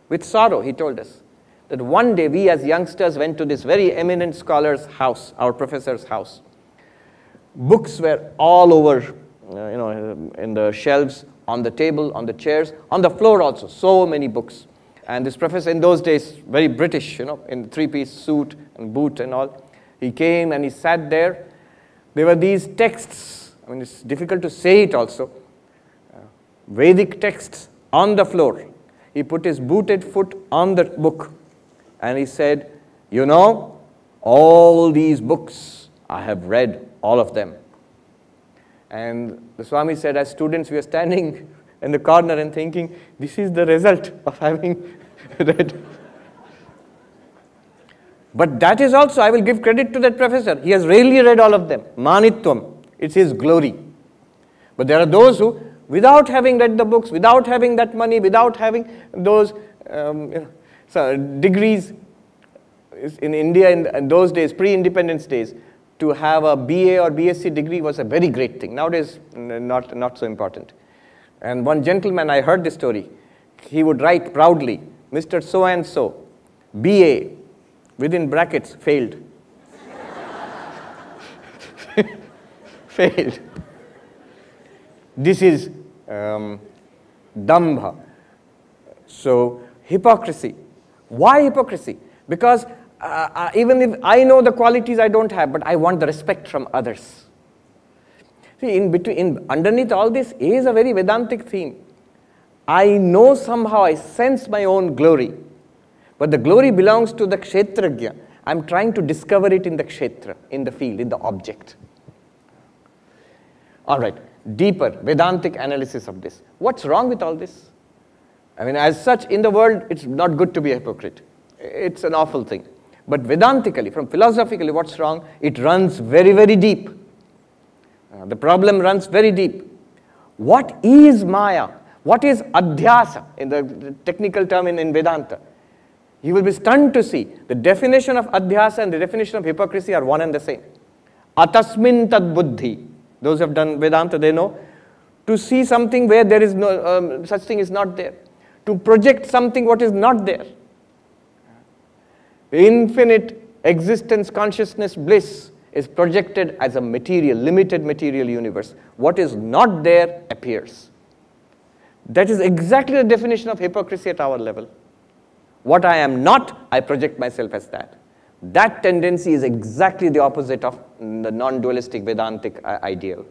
With sorrow, he told us that one day we as youngsters went to this very eminent scholar's house, our professor's house. Books were all over, in the shelves, on the table, on the chairs, on the floor also, so many books. And this professor in those days, very British, in three-piece suit and boot and all, he came and he sat there. There were these texts, it's difficult to say it also, Vedic texts on the floor. He put his booted foot on the book and he said, all these books, I have read all of them. And the Swami said, as students, we are standing in the corner and thinking, this is the result of having read. But that is also, I will give credit to that professor. He has really read all of them. Manitvam, it's his glory. But there are those who, without having read the books, without having that money, without having those degrees, in India in those days, pre-independence days, to have a BA or BSc degree was a very great thing. Nowadays, not so important. And one gentleman, I heard this story, he would write proudly, Mr. So-and-so, BA, within brackets, failed. Failed. This is Dambha. So, hypocrisy. Why hypocrisy? Because even if I know the qualities I don't have, but I want the respect from others. See, underneath all this is a very Vedantic theme. I know somehow, I sense my own glory, but the glory belongs to the Kshetrajna. I'm trying to discover it in the Kshetra, in the field, in the object. All right, deeper Vedantic analysis of this. What's wrong with all this? As such, in the world, it's not good to be a hypocrite. It's an awful thing. But Vedantically, from philosophically, what's wrong? It runs very, very deep. The problem runs very deep. What is Maya? What is Adhyasa, in the technical term in Vedanta? You will be stunned to see the definition of Adhyasa and the definition of hypocrisy are one and the same. Atasmin tad buddhi. Those who have done Vedanta, they know. To see something where there is no, such thing is not there. To project something what is not there. Infinite existence, consciousness, bliss is projected as a material, limited material universe. What is not there appears. That is exactly the definition of hypocrisy at our level. What I am not, I project myself as that. That tendency is exactly the opposite of the non-dualistic Vedantic ideal.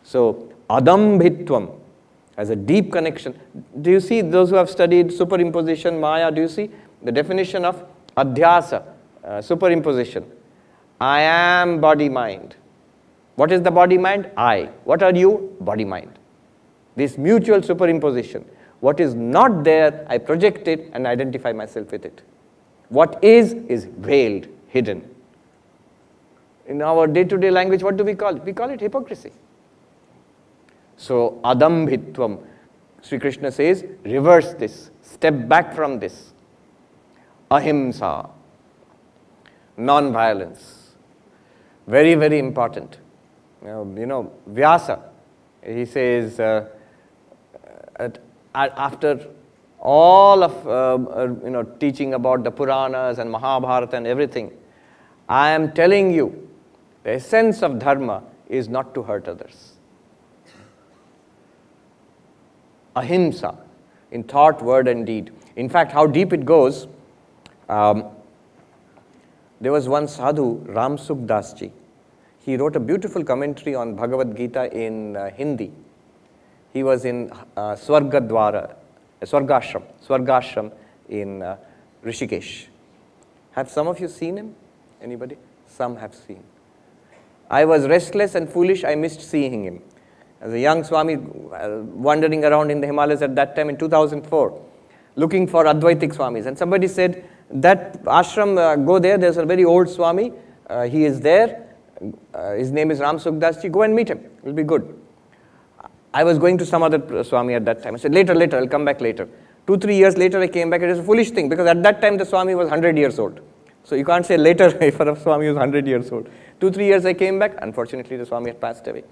So, adambhitvam has a deep connection. Do you see those who have studied superimposition, Maya, do you see the definition of Adhyasa, superimposition? I am body-mind. What is the body-mind? I. What are you? Body-mind. This mutual superimposition. What is not there, I project it and identify myself with it. What is veiled, hidden. In our day-to-day language, what do we call it? We call it hypocrisy. So, adambhitvam, Sri Krishna says, reverse this, step back from this. Ahimsa, non-violence, very, very important. Vyasa, he says, after all of teaching about the Puranas and Mahabharata and everything, I am telling you, the essence of dharma is not to hurt others. Ahimsa, in thought, word and deed. In fact, how deep it goes, there was one sadhu, Ram Sukdas ji. He wrote a beautiful commentary on Bhagavad Gita in Hindi. He was in Swargashram in Rishikesh. Have some of you seen him? Anybody? Some have seen. I was restless and foolish, I missed seeing him. As a young Swami wandering around in the Himalayas at that time in 2004, looking for Advaitic Swamis. And somebody said, that ashram, go there, there's a very old Swami, he is there, his name is Ram Sukdas ji, go and meet him, it will be good. I was going to some other Swami at that time. I said, later, I'll come back later. 2-3 years later, I came back. It was a foolish thing because at that time, the Swami was 100 years old. So you can't say later for a Swami who was 100 years old. 2-3 years I came back. Unfortunately, the Swami had passed away.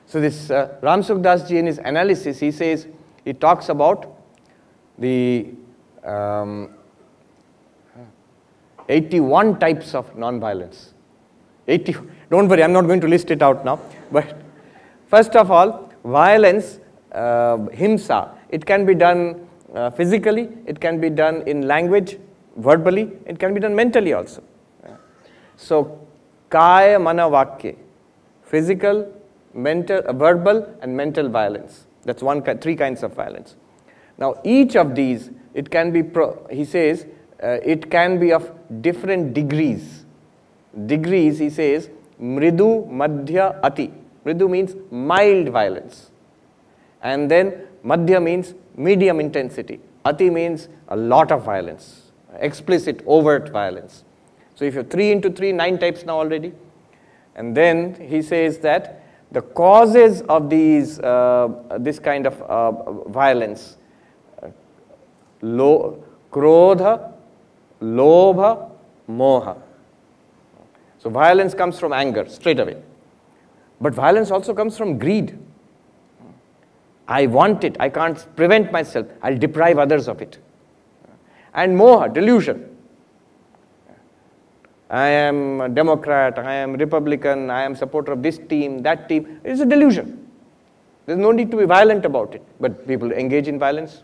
So this Ram Sukdas ji in his analysis, he talks about the 81 types of non-violence. Don't worry, I'm not going to list it out now. But first of all, violence, himsa, it can be done physically, it can be done in language, verbally, it can be done mentally also. So, kaya, mana, vakya, physical, mental, verbal and mental violence. That's three kinds of violence. Now, each of these, it can be, he says, it can be of different degrees. Degrees, he says, mridu, madhya, ati. Mridu means mild violence. And then madhya means medium intensity. Ati means a lot of violence, explicit, overt violence. So if you have 3 into 3, 9 types now already. And then he says that the causes of these, this kind of violence, krodha, lobha, moha. So violence comes from anger, straight away. But violence also comes from greed. I want it, I can't prevent myself, I'll deprive others of it. And moha, delusion. I am a Democrat, I am Republican, I am supporter of this team, that team. It's a delusion. There's no need to be violent about it. But people engage in violence.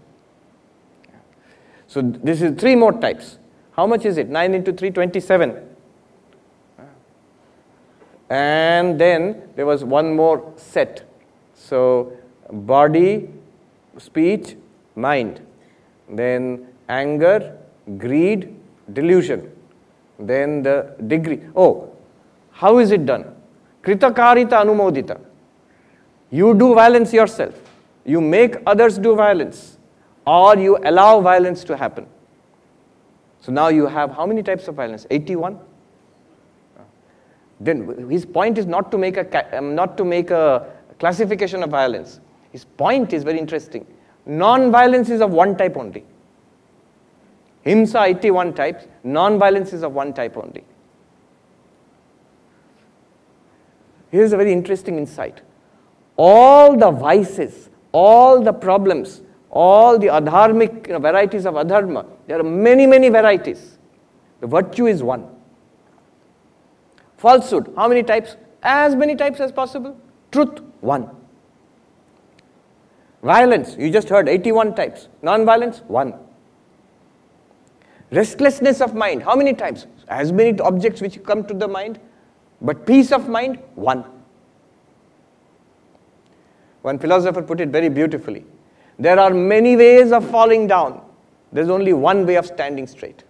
So this is 3 more types. How much is it? 9 into 3, 27. And then there was one more set. So body, speech, mind. Then anger, greed, delusion. Then the degree. Oh, how is it done? Kritakarita anumodita. You do violence yourself. You make others do violence. Or you allow violence to happen. So now you have how many types of violence? 81? Then his point is not to make a classification of violence. His point is very interesting. Non-violence is of one type only. Himsa 81 types, non-violence is of one type only. Here's a very interesting insight. All the vices, all the problems, all the adharmic varieties of adharma, there are many, many varieties. The virtue is one. Falsehood, how many types? As many types as possible. Truth, one. Violence, you just heard 81 types. Non-violence, one. Restlessness of mind, how many types? As many objects which come to the mind. But peace of mind, one. One philosopher put it very beautifully. There are many ways of falling down. There's only one way of standing straight.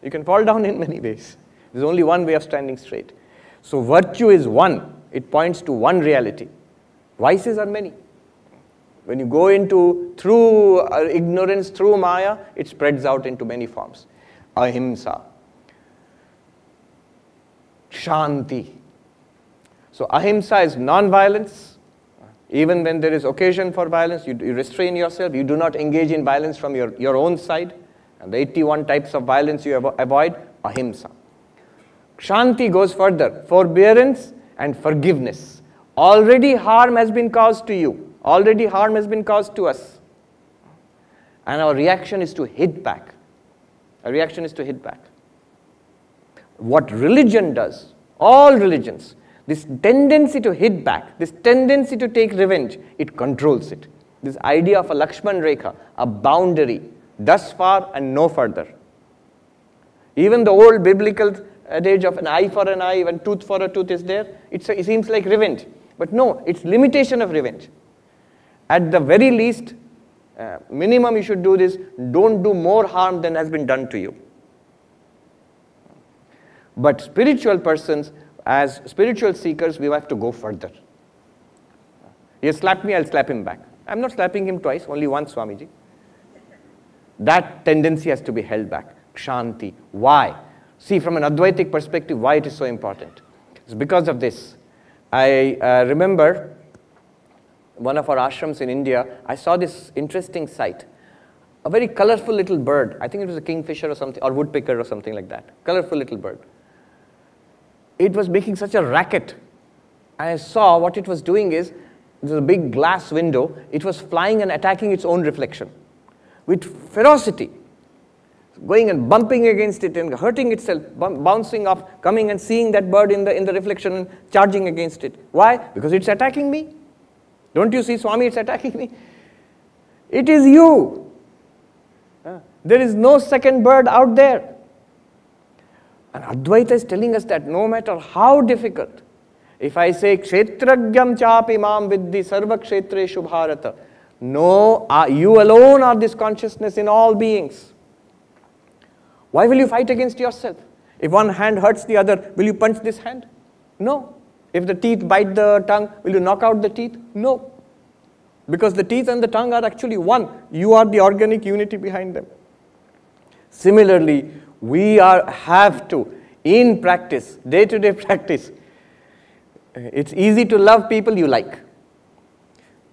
You can fall down in many ways. There's only one way of standing straight. So virtue is one. It points to one reality. Vices are many. When you go into, through ignorance, through maya, it spreads out into many forms. Ahimsa. Shanti. So ahimsa is non-violence. Even when there is occasion for violence, you restrain yourself. You do not engage in violence from your own side. And the 81 types of violence you avoid, ahimsa. Shanti goes further. Forbearance and forgiveness. Already harm has been caused to you. Already harm has been caused to us. And our reaction is to hit back. Our reaction is to hit back. What religion does, all religions, this tendency to hit back, this tendency to take revenge, it controls it. This idea of a Lakshman Rekha, a boundary, thus far and no further. Even the old biblical adage of an eye for an eye, when tooth for a tooth is there, it seems like revenge. But no, it's limitation of revenge. At the very least, minimum you should do this, don't do more harm than has been done to you. But spiritual persons, as spiritual seekers, we have to go further. He has slapped me, I'll slap him back. I'm not slapping him twice, only once, Swamiji. That tendency has to be held back. Kshanti. Why? See, from an Advaitic perspective, why it is so important. It's because of this. I remember one of our ashrams in India, I saw this interesting sight. A very colorful little bird. I think it was a kingfisher or something, or woodpecker or something like that. Colorful little bird. It was making such a racket. I saw what it was doing is, there's a big glass window. It was flying and attacking its own reflection with ferocity, going and bumping against it and hurting itself, bouncing off, coming and seeing that bird in the reflection and charging against it. Why? Because it's attacking me. Don't you see, Swami, it's attacking me? It is you. There is no second bird out there. And Advaita is telling us that no matter how difficult, if I say, Kshetragyam chapi mam viddhi sarva kshetreshu bharata, no, you alone are this consciousness in all beings. Why will you fight against yourself? If one hand hurts the other, will you punch this hand? No. If the teeth bite the tongue, will you knock out the teeth? No. Because the teeth and the tongue are actually one. You are the organic unity behind them. Similarly, we have to, in practice, day-to-day practice, it's easy to love people you like.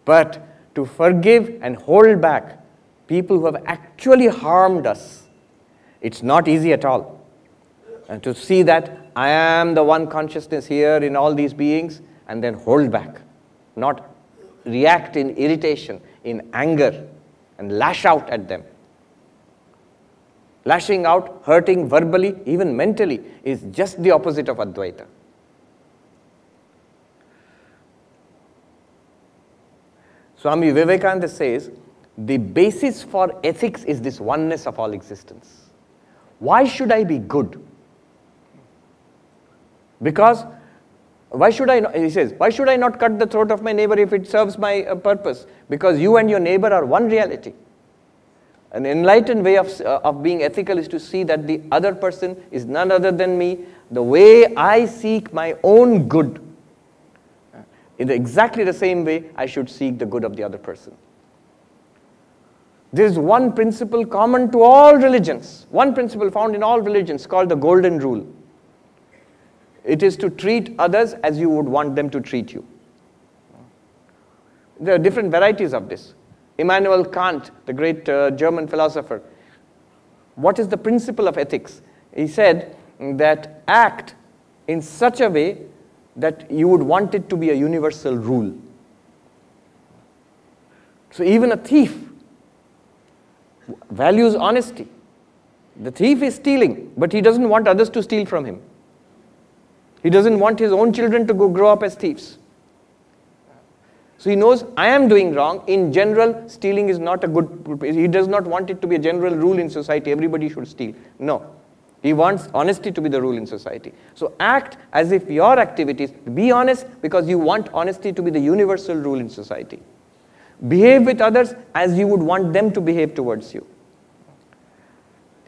But to forgive and hold back people who have actually harmed us, it's not easy at all. And to see that I am the one consciousness here in all these beings, and then hold back, not react in irritation, in anger, and lash out at them. Lashing out, hurting verbally, even mentally, is just the opposite of Advaita. Swami Vivekananda says, the basis for ethics is this oneness of all existence. Why should I be good? Because, why should I not, he says, why should I not cut the throat of my neighbor if it serves my purpose? Because you and your neighbor are one reality. An enlightened way of being ethical is to see that the other person is none other than me. The way I seek my own good, in exactly the same way I should seek the good of the other person. There is one principle common to all religions, one principle found in all religions called the golden rule. It is to treat others as you would want them to treat you. There are different varieties of this. Immanuel Kant, the great German philosopher, what is the principle of ethics? He said that act in such a way that you would want it to be a universal rule. So even a thief values honesty. The thief is stealing, but he doesn't want others to steal from him. He doesn't want his own children to grow up as thieves. So he knows, I am doing wrong. In general, stealing is not a good, he does not want it to be a general rule in society. Everybody should steal. No. He wants honesty to be the rule in society. So act as if your activities, be honest because you want honesty to be the universal rule in society. Behave with others as you would want them to behave towards you.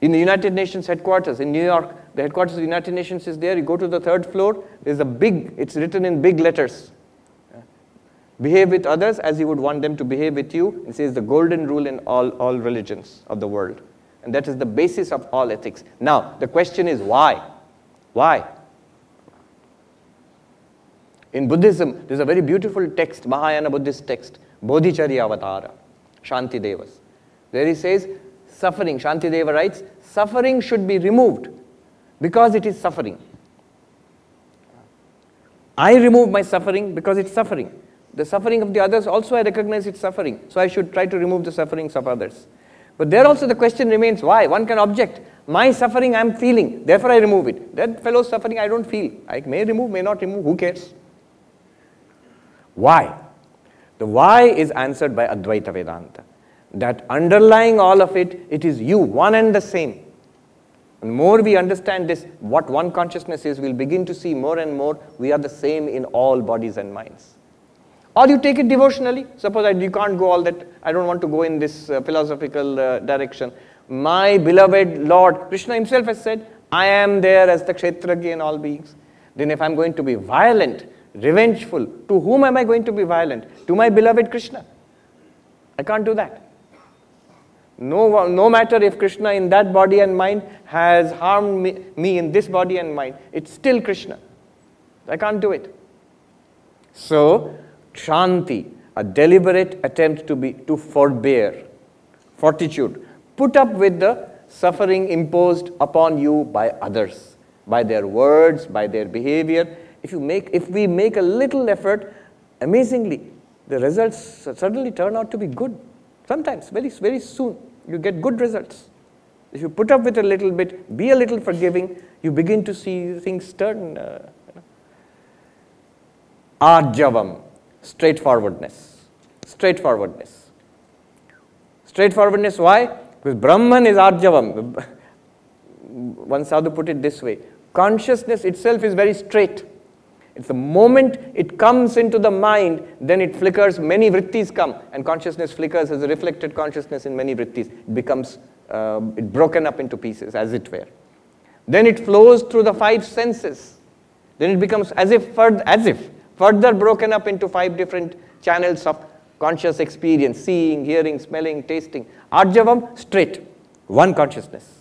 In the United Nations headquarters in New York, the headquarters of the United Nations is there. You go to the third floor, there's a big, it's written in big letters. Behave with others as you would want them to behave with you. It says the golden rule in all religions of the world. And that is the basis of all ethics. Now, the question is why? Why? In Buddhism, there's a very beautiful text, Mahayana Buddhist text, Bodhicharya Avatara, Shantidevas. There he says, suffering, Shantideva writes, suffering should be removed because it is suffering. I remove my suffering because it's suffering. The suffering of the others also I recognize it's suffering. So I should try to remove the sufferings of others. But there also the question remains, why? One can object. My suffering I am feeling, therefore I remove it. That fellow's suffering I don't feel. I may remove, may not remove, who cares? Why? The why is answered by Advaita Vedanta. That underlying all of it, it is you, one and the same. And the more we understand this, what one consciousness is, we'll begin to see more and more we are the same in all bodies and minds. Or you take it devotionally. Suppose you can't go all that, I don't want to go in this philosophical direction. My beloved Lord, Krishna himself has said, I am there as the Kshetragya in all beings. Then if I'm going to be violent, revengeful, to whom am I going to be violent? To my beloved Krishna. I can't do that. No matter if Krishna in that body and mind has harmed me in this body and mind, it's still Krishna. I can't do it. So, Shanti, a deliberate attempt to forbear, fortitude, put up with the suffering imposed upon you by others, by their words, by their behavior. If we make a little effort, amazingly, the results suddenly turn out to be good. Sometimes, very, very soon, you get good results. If you put up with a little bit, be a little forgiving, you begin to see things turn. Arjavam, straightforwardness. Straightforwardness. Straightforwardness, why? Because Brahman is Arjavam. One sadhu put it this way: consciousness itself is very straight. It's the moment it comes into the mind, then it flickers, many vrittis come, and consciousness flickers as a reflected consciousness in many vrittis. It becomes broken up into pieces, as it were. Then it flows through the 5 senses. Then it becomes as if further broken up into 5 different channels of conscious experience: seeing, hearing, smelling, tasting. Arjavam, straight, one consciousness.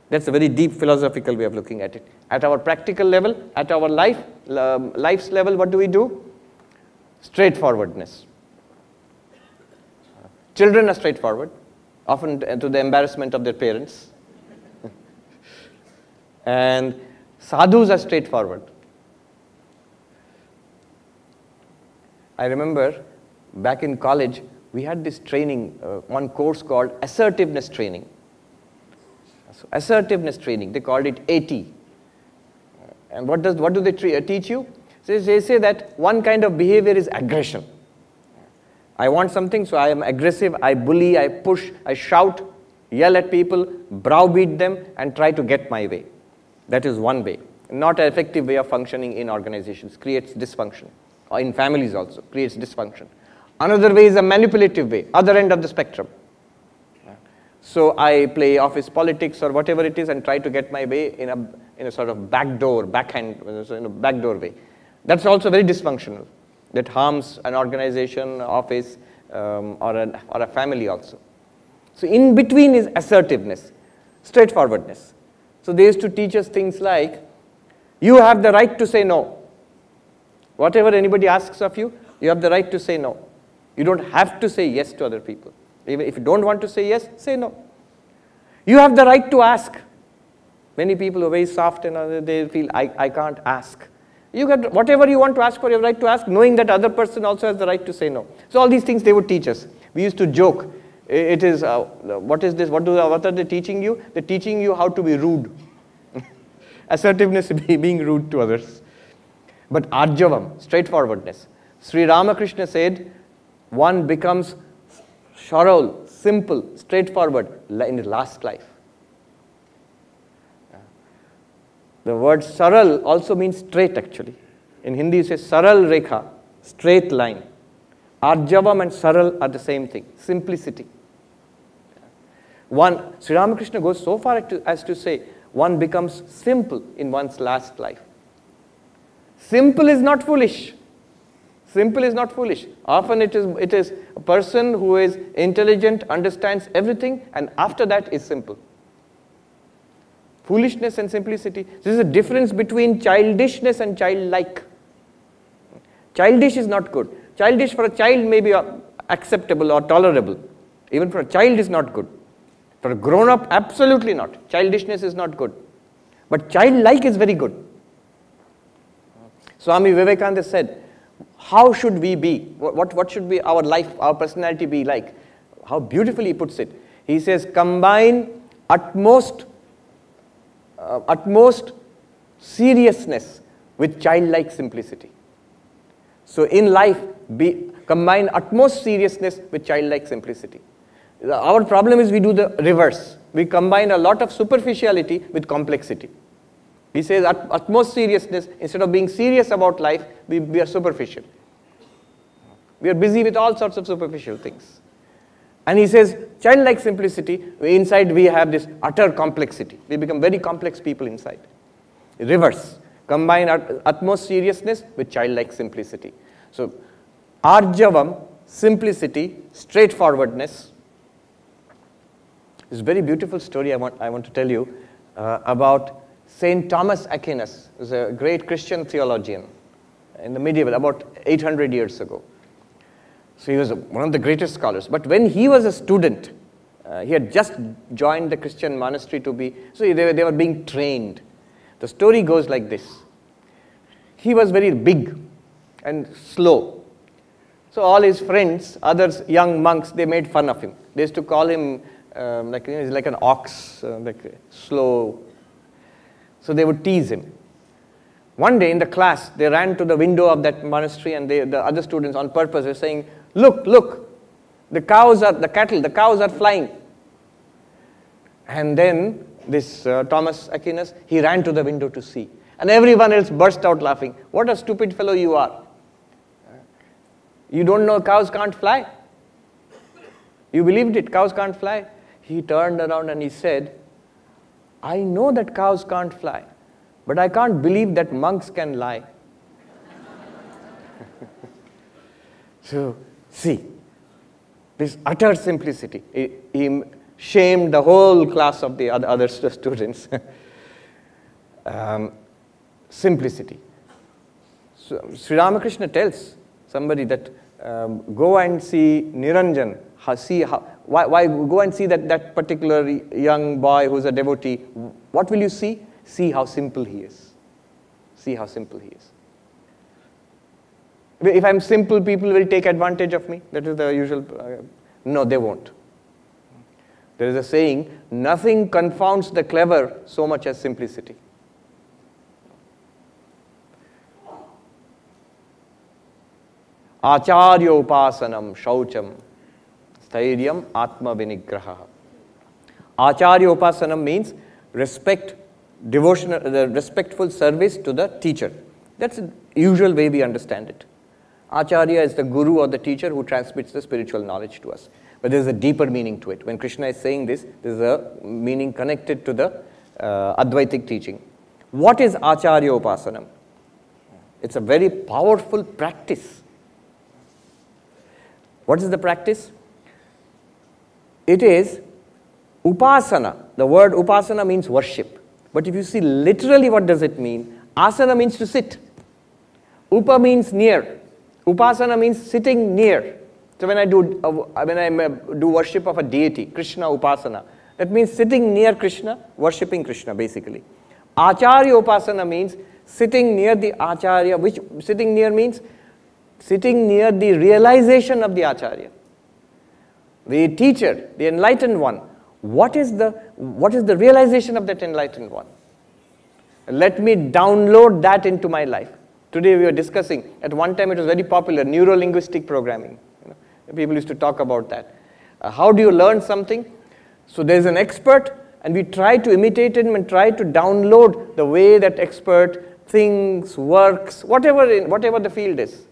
That's a very deep philosophical way of looking at it. At our practical level, at our life's level, what do? Straightforwardness. Children are straightforward, often to the embarrassment of their parents. And sadhus are straightforward. I remember back in college, we had this training, one course called assertiveness training. So assertiveness training, they called it AT. And what do they teach you? So they say that one kind of behavior is aggression. I want something, so I am aggressive, I bully, I push, I shout, yell at people, browbeat them, and try to get my way. That is one way. Not an effective way of functioning in organizations, creates dysfunction. Or in families also, creates dysfunction. Another way is a manipulative way, other end of the spectrum. So I play office politics or whatever it is and try to get my way in a sort of backdoor way. That's also very dysfunctional. That harms an organization, office, or a family also. So in between is assertiveness, straightforwardness. So they used to teach us things like, you have the right to say no. Whatever anybody asks of you, you have the right to say no. You don't have to say yes to other people. Even if you don't want to say yes, say no. You have the right to ask. Many people are very soft and they feel, I can't ask. You got whatever you want to ask for, you have right to ask, knowing that other person also has the right to say no. So all these things they would teach us. We used to joke. It is, what is this? What are they teaching you? They're teaching you how to be rude. Assertiveness is being rude to others. But Arjavam, straightforwardness. Sri Ramakrishna said, one becomes Sharal, simple, straightforward in the last life. The word Saral also means straight actually. In Hindi it says Saral Rekha, straight line. Arjavam and Saral are the same thing, simplicity. Sri Ramakrishna goes so far as to say, one becomes simple in one's last life. Simple is not foolish. Simple is not foolish. Often it is a person who is intelligent, understands everything, and after that is simple. Foolishness and simplicity. This is a difference between childishness and childlike. Childish is not good. Childish for a child may be acceptable or tolerable. Even for a child is not good. For a grown-up, absolutely not. Childishness is not good. But childlike is very good. Swami Vivekananda said, how should we be? What should be our life, our personality be like? How beautifully he puts it. He says, combine utmost seriousness with childlike simplicity. So in life, combine utmost seriousness with childlike simplicity. Our problem is we do the reverse. We combine a lot of superficiality with complexity. He says utmost seriousness, instead of being serious about life, we are superficial. We are busy with all sorts of superficial things. And he says, childlike simplicity, inside we have this utter complexity. We become very complex people inside. Reverse. Combine utmost seriousness with childlike simplicity. So, Arjavam, simplicity, straightforwardness. This very beautiful story I want to tell you about Saint Thomas Aquinas, who's a great Christian theologian. in the medieval, about 800 years ago. So he was one of the greatest scholars. But when he was a student, he had just joined the Christian monastery to be, so they were being trained. The story goes like this. He was very big and slow. So all his friends, others, young monks, they made fun of him. They used to call him he's like an ox, like slow. So they would tease him. One day in the class, they ran to the window of that monastery, and the other students on purpose were saying, look, look, the cows are flying. And then this Thomas Aquinas, he ran to the window to see. And everyone else burst out laughing. What a stupid fellow you are. You don't know cows can't fly? You believed it, cows can't fly? He turned around and he said, I know that cows can't fly, but I can't believe that monks can lie. So, see, this utter simplicity. He shamed the whole class of the other students. Simplicity. So, Sri Ramakrishna tells somebody that go and see Niranjan, why go and see that particular young boy who's a devotee. What will you see? See how simple he is. See how simple he is. If I'm simple, people will take advantage of me. That is the usual. No, they won't. There is a saying, nothing confounds the clever so much as simplicity. Acharya upasanam shaucham stairyam atma vinigraha. Acharya upasanam means respect, devotional, respectful service to the teacher. That's the usual way we understand it. Acharya is the guru or the teacher who transmits the spiritual knowledge to us. But there is a deeper meaning to it. When Krishna is saying this, there is a meaning connected to the Advaitic teaching. What is Acharya Upasanam? It's a very powerful practice. What is the practice? It is Upasana. The word Upasana means worship. But if you see literally what does it mean? Asana means to sit. Upa means near. Upasana means sitting near. So when I do worship of a deity, Krishna Upasana, that means sitting near Krishna, worshipping Krishna basically. Acharya Upasana means sitting near the Acharya, which sitting near means sitting near the realization of the Acharya. The teacher, the enlightened one. What is the realization of that enlightened one? Let me download that into my life. Today we were discussing, at one time it was very popular, neuro-linguistic programming. People used to talk about that. How do you learn something? So there's an expert, and we try to imitate him and try to download the way that expert thinks, works, whatever the field is.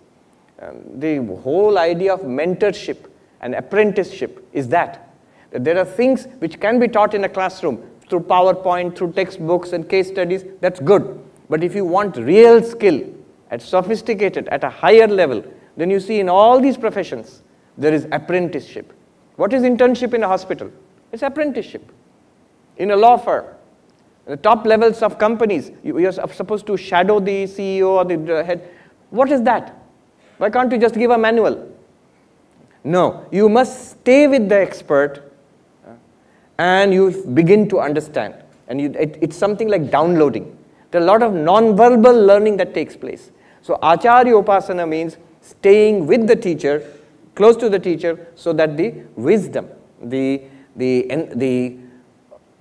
The whole idea of mentorship and apprenticeship is that there are things which can be taught in a classroom through PowerPoint, through textbooks and case studies. That's good. But if you want real skill, at sophisticated, at a higher level, then you see in all these professions, there is apprenticeship. What is internship in a hospital? It's apprenticeship. In a law firm, the top levels of companies, you're supposed to shadow the CEO or the head. What is that? Why can't you just give a manual? No, you must stay with the expert and you begin to understand. And it's something like downloading. There are a lot of non-verbal learning that takes place. So Acharya Upasana means staying with the teacher, close to the teacher, so that the wisdom, the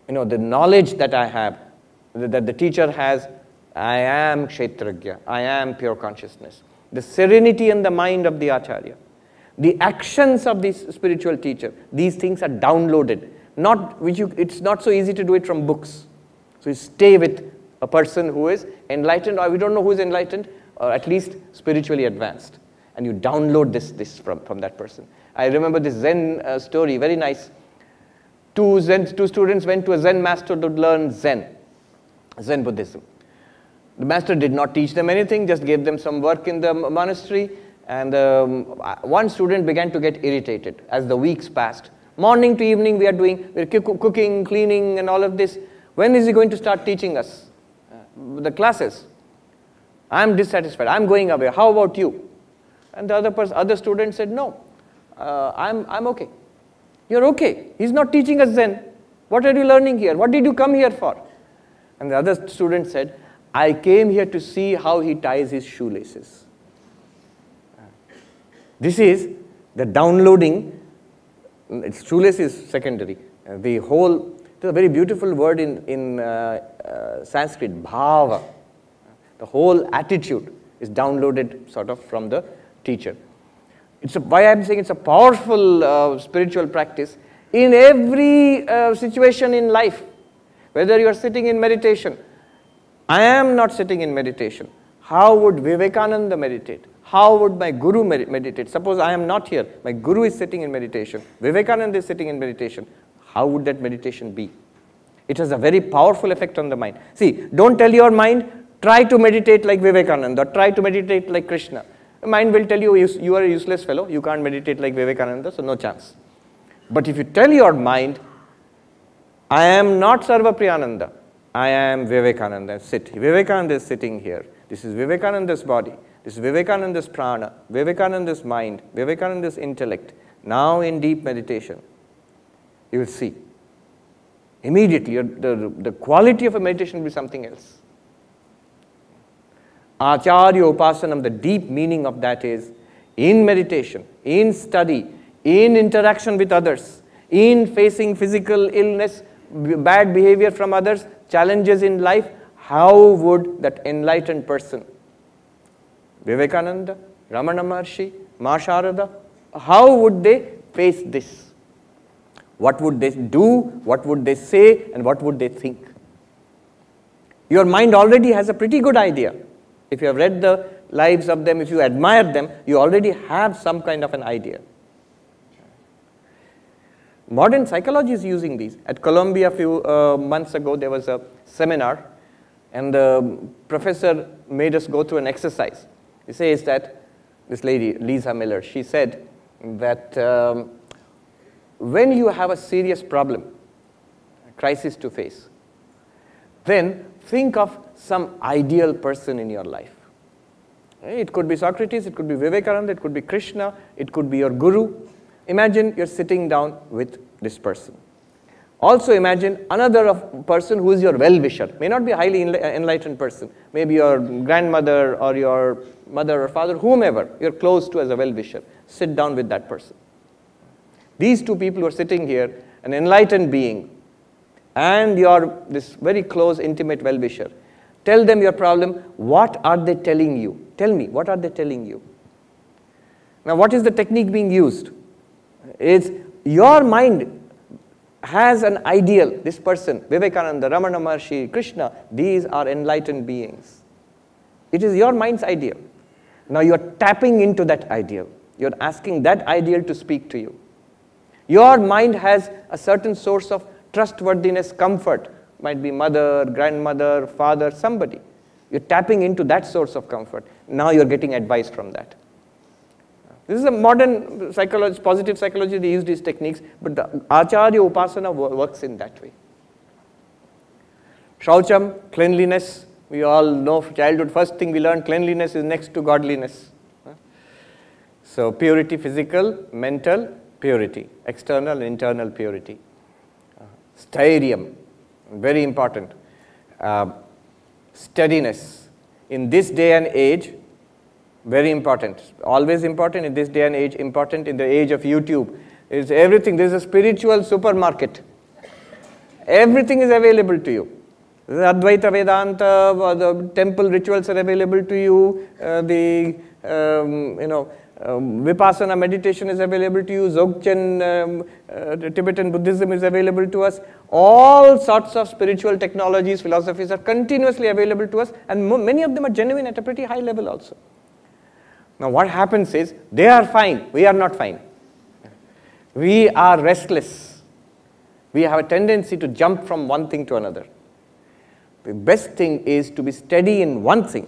knowledge that I have, that the teacher has, I am Kshetragya, I am pure consciousness. The serenity in the mind of the Acharya, the actions of the spiritual teacher, these things are downloaded. It's not so easy to do it from books. So you stay with a person who is enlightened, or we don't know who is enlightened, or at least spiritually advanced. And you download this from that person. I remember this Zen story, very nice. Two students went to a Zen master to learn Zen Buddhism. The master did not teach them anything, just gave them some work in the monastery. And one student began to get irritated as the weeks passed. Morning to evening we're cooking, cleaning and all of this. When is he going to start teaching us the classes? I'm dissatisfied. I'm going away. How about you? And the other student said, no, I'm okay. You're okay. He's not teaching us Zen. What are you learning here? What did you come here for? And the other student said, I came here to see how he ties his shoelaces. This is the downloading. Shoelace is secondary. The whole, it's a very beautiful word in Sanskrit, bhava. The whole attitude is downloaded sort of from the teacher. Why I'm saying it's a powerful spiritual practice in every situation in life. Whether you are sitting in meditation, I am not sitting in meditation. How would Vivekananda meditate? How would my Guru meditate? Suppose I am not here. My Guru is sitting in meditation. Vivekananda is sitting in meditation. How would that meditation be? It has a very powerful effect on the mind. See, don't tell your mind, try to meditate like Vivekananda, or try to meditate like Krishna. The mind will tell you, you are a useless fellow, you can't meditate like Vivekananda, so no chance. But if you tell your mind, I am not Sarvapriyananda, I am Vivekananda, Vivekananda is sitting here. This is Vivekananda's body, this is Vivekananda's prana, Vivekananda's mind, Vivekananda's intellect. Now in deep meditation, you will see. Immediately, the quality of a meditation will be something else. Acharya Upasanam, the deep meaning of that is, in meditation, in study, in interaction with others, in facing physical illness, bad behavior from others, challenges in life, how would that enlightened person, Vivekananda, Ramana Maharshi, Ma Sharada, how would they face this? What would they do, what would they say, and what would they think? Your mind already has a pretty good idea. If you have read the lives of them, if you admire them, you already have some kind of an idea. Modern psychology is using these. At Columbia a few months ago, there was a seminar, and the professor made us go through an exercise. He says that, this lady, Lisa Miller, she said that when you have a serious problem, a crisis to face, then think of some ideal person in your life. It could be Socrates, it could be Vivekananda, it could be Krishna, it could be your Guru. Imagine you're sitting down with this person. Also imagine another person who is your well-wisher. May not be a highly enlightened person. Maybe your grandmother or your mother or father, whomever you're close to as a well-wisher. Sit down with that person. These two people who are sitting here, an enlightened being, and this very close, intimate well-wisher. Tell them your problem. What are they telling you? Tell me, what are they telling you? Now, what is the technique being used? It's your mind has an ideal. This person, Vivekananda, Ramana Maharshi, Krishna, these are enlightened beings. It is your mind's ideal. Now, you're tapping into that ideal. You're asking that ideal to speak to you. Your mind has a certain source of trustworthiness, comfort. Might be mother, grandmother, father, somebody. You're tapping into that source of comfort. Now you're getting advice from that. This is a modern psychology, positive psychology, they use these techniques, but the Acharya Upasana works in that way. Shaucham, cleanliness. We all know from childhood, first thing we learn, cleanliness is next to godliness. So purity, physical, mental, purity, external and internal purity. Stairyam, very important. Steadiness. In this day and age, very important. Always important in this day and age, important in the age of YouTube. It's everything. There's a spiritual supermarket. Everything is available to you. The Advaita Vedanta, the temple rituals are available to you. Vipassana meditation is available to you. Dzogchen, Tibetan Buddhism is available to us. All sorts of spiritual technologies, philosophies are continuously available to us, and many of them are genuine at a pretty high level also. Now what happens is, they are fine, we are not fine. We are restless. We have a tendency to jump from one thing to another. The best thing is to be steady in one thing.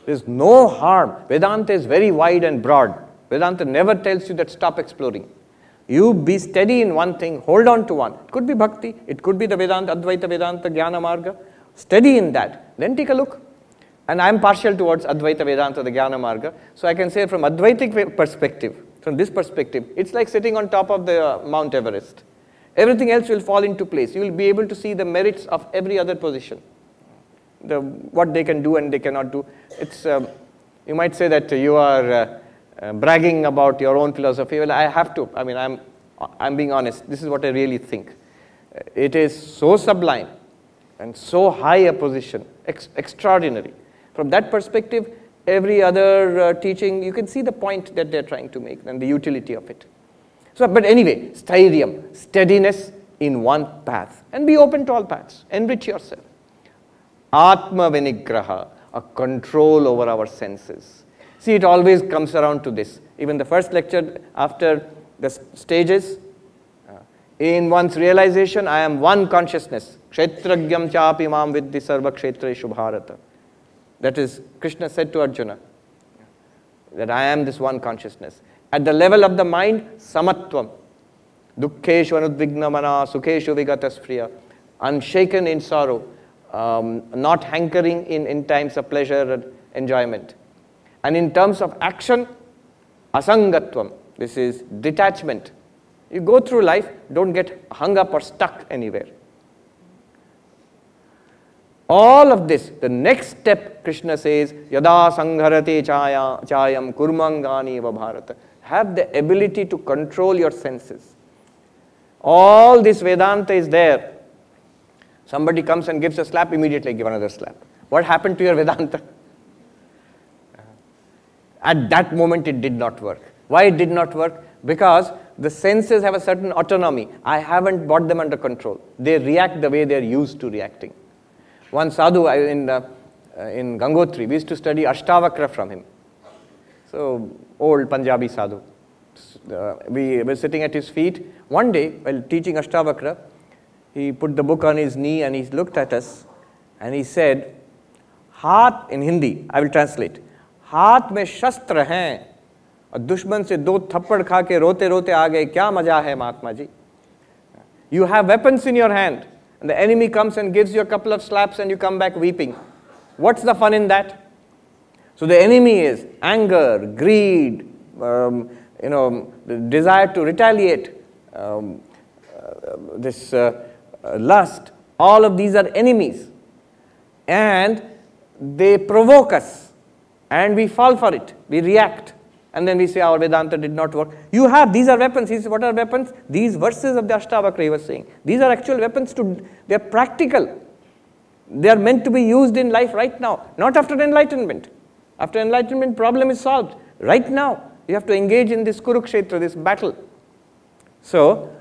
There is no harm. Vedanta is very wide and broad. Vedanta never tells you that stop exploring. You be steady in one thing, hold on to one. It could be bhakti, it could be the Vedanta, Advaita Vedanta, Jnana Marga. Steady in that. Then take a look. And I'm partial towards Advaita Vedanta, the Jnana Marga. So I can say from Advaitic perspective, from this perspective, it's like sitting on top of the Mount Everest. Everything else will fall into place. You will be able to see the merits of every other position. What they can do and they cannot do. It's, you might say that you are bragging about your own philosophy. Well, I have to. I mean, I'm being honest. This is what I really think. It is so sublime and so high a position, extraordinary. From that perspective, every other teaching, you can see the point that they're trying to make and the utility of it. So, but anyway, stairyam, steadiness in one path. And be open to all paths. Enrich yourself. Atma vinigraha, a control over our senses. See, it always comes around to this. Even the first lecture, after the stages, in one's realization, I am one consciousness. Kshetragyam chapi mam viddhi sarva kshetreshu bharata. That is, Krishna said to Arjuna, that I am this one consciousness. At the level of the mind, samatvam. Dukkheshu anudvignamana, sukheshu vigataspriya. Unshaken in sorrow, not hankering in times of pleasure and enjoyment. And in terms of action, asangatvam. This is detachment. You go through life, don't get hung up or stuck anywhere. All of this, the next step, Krishna says, yada sangharate chayam kurmangani eva bharata. Have the ability to control your senses. All this Vedanta is there. Somebody comes and gives a slap, immediately give another slap. What happened to your Vedanta? At that moment it did not work. Why it did not work? Because the senses have a certain autonomy. I haven't brought them under control. They react the way they are used to reacting. One sadhu in Gangotri, we used to study Ashtavakra from him. So, old Punjabi sadhu. We were sitting at his feet. One day, while teaching Ashtavakra, he put the book on his knee and he looked at us and he said, Haath, in Hindi, I will translate, Haath mein shastra hain, और दुश्मन से दो थप्पड़ खा के रोते रोते आ गए क्या मजा है Mahatma ji. You have weapons in your hand and the enemy comes and gives you a couple of slaps and you come back weeping. What's the fun in that? So the enemy is anger, greed, the desire to retaliate, lust. All of these are enemies and they provoke us and we fall for it. We react. And then we say our Vedanta did not work. You have, these are weapons. He says, what are weapons? These verses of the Ashtavakra he was saying. These are actual weapons they are practical. They are meant to be used in life right now, not after enlightenment. After enlightenment, problem is solved. Right now, you have to engage in this Kurukshetra, this battle. So,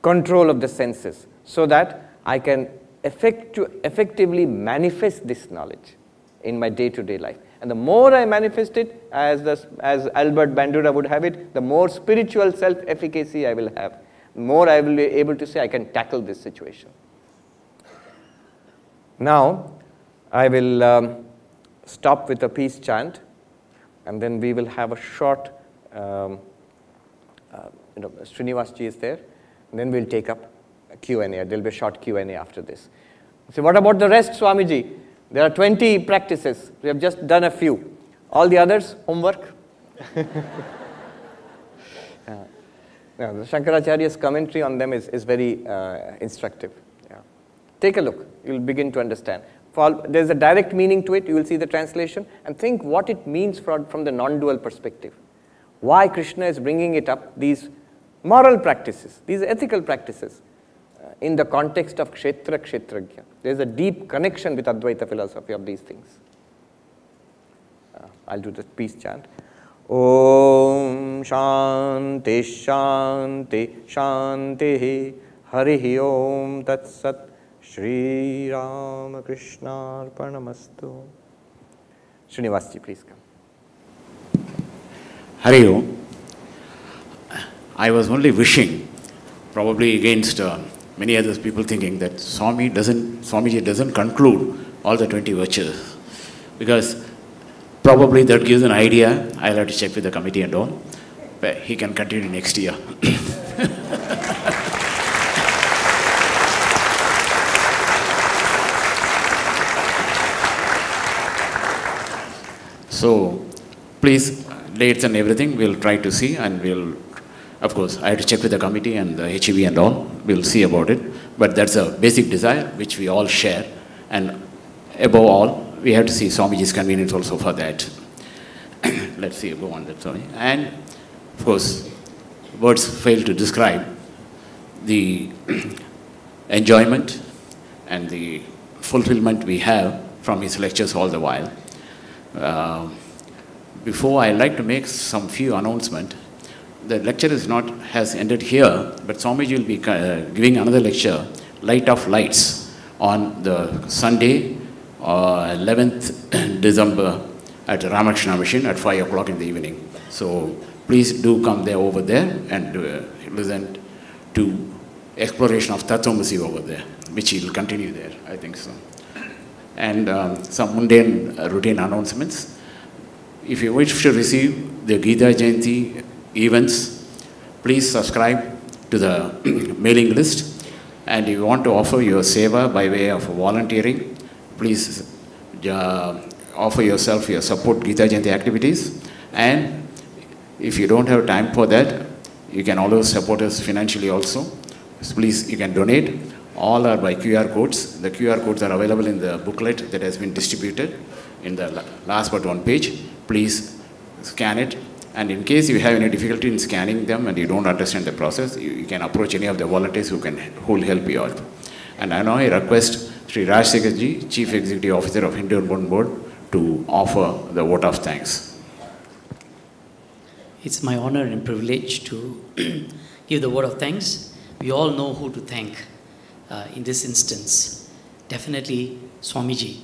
control of the senses, so that I can effectively manifest this knowledge in my day-to-day life. And the more I manifest it, as Albert Bandura would have it, the more spiritual self-efficacy I will have. The more I will be able to say, I can tackle this situation. Now, I will stop with a peace chant, and then we will have a short, Srinivas ji is there, and then we'll take up a Q&A. There will be a short Q&A after this. So what about the rest, Swamiji? There are 20 practices. We have just done a few. All the others, homework. Now, the Shankaracharya's commentary on them is very instructive. Yeah. Take a look. You will begin to understand. There's a direct meaning to it. You will see the translation. And think what it means from the non-dual perspective. Why Krishna is bringing it up, these moral practices, these ethical practices, in the context of Kshetra, Kshetrajna. There is a deep connection with Advaita philosophy of these things. I'll do the peace chant. Om Shanti Shanti Shanti Harihi Om Tat Sat Shri Rama Krishna Arpanamastu. Srinivas ji, please come. Hari Om. I was only wishing, probably against many other people thinking that Swamiji doesn't conclude all the 20 virtues, because probably that gives an idea. I'll have to check with the committee and all, but he can continue next year. So please, dates and everything, we'll try to see, and we'll, of course, I have to check with the committee and the HEB and all, we'll see about it. But that's a basic desire which we all share, and above all, we have to see Swamiji's convenience also for that. Let's see, go on that, sorry. And of course, words fail to describe the enjoyment and the fulfillment we have from his lectures all the while. Before, I'd like to make some few announcements. The lecture has ended here, but Swamiji will be giving another lecture, Light of Lights, on the Sunday, 11th December at Ramakrishna Mission at 5 o'clock in the evening. So please do come there over there and listen to exploration of Tatvamasi over there, which he will continue there, I think so. And some mundane routine announcements. If you wish to receive the Gita Jayanti events, please subscribe to the mailing list. And if you want to offer your seva by way of volunteering, please offer yourself your support Gita Jayanti activities. And if you don't have time for that, you can always support us financially also. So please, you can donate. All are by QR codes. The QR codes are available in the booklet that has been distributed in the last but one page. Please scan it. And in case you have any difficulty in scanning them and you don't understand the process, you can approach any of the volunteers who will help you out. And I now request Sri Rajsekhar Ji, Chief Executive Officer of Hindu Urban Board, to offer the vote of thanks. It's my honor and privilege to give the word of thanks. We all know who to thank in this instance. Definitely Swamiji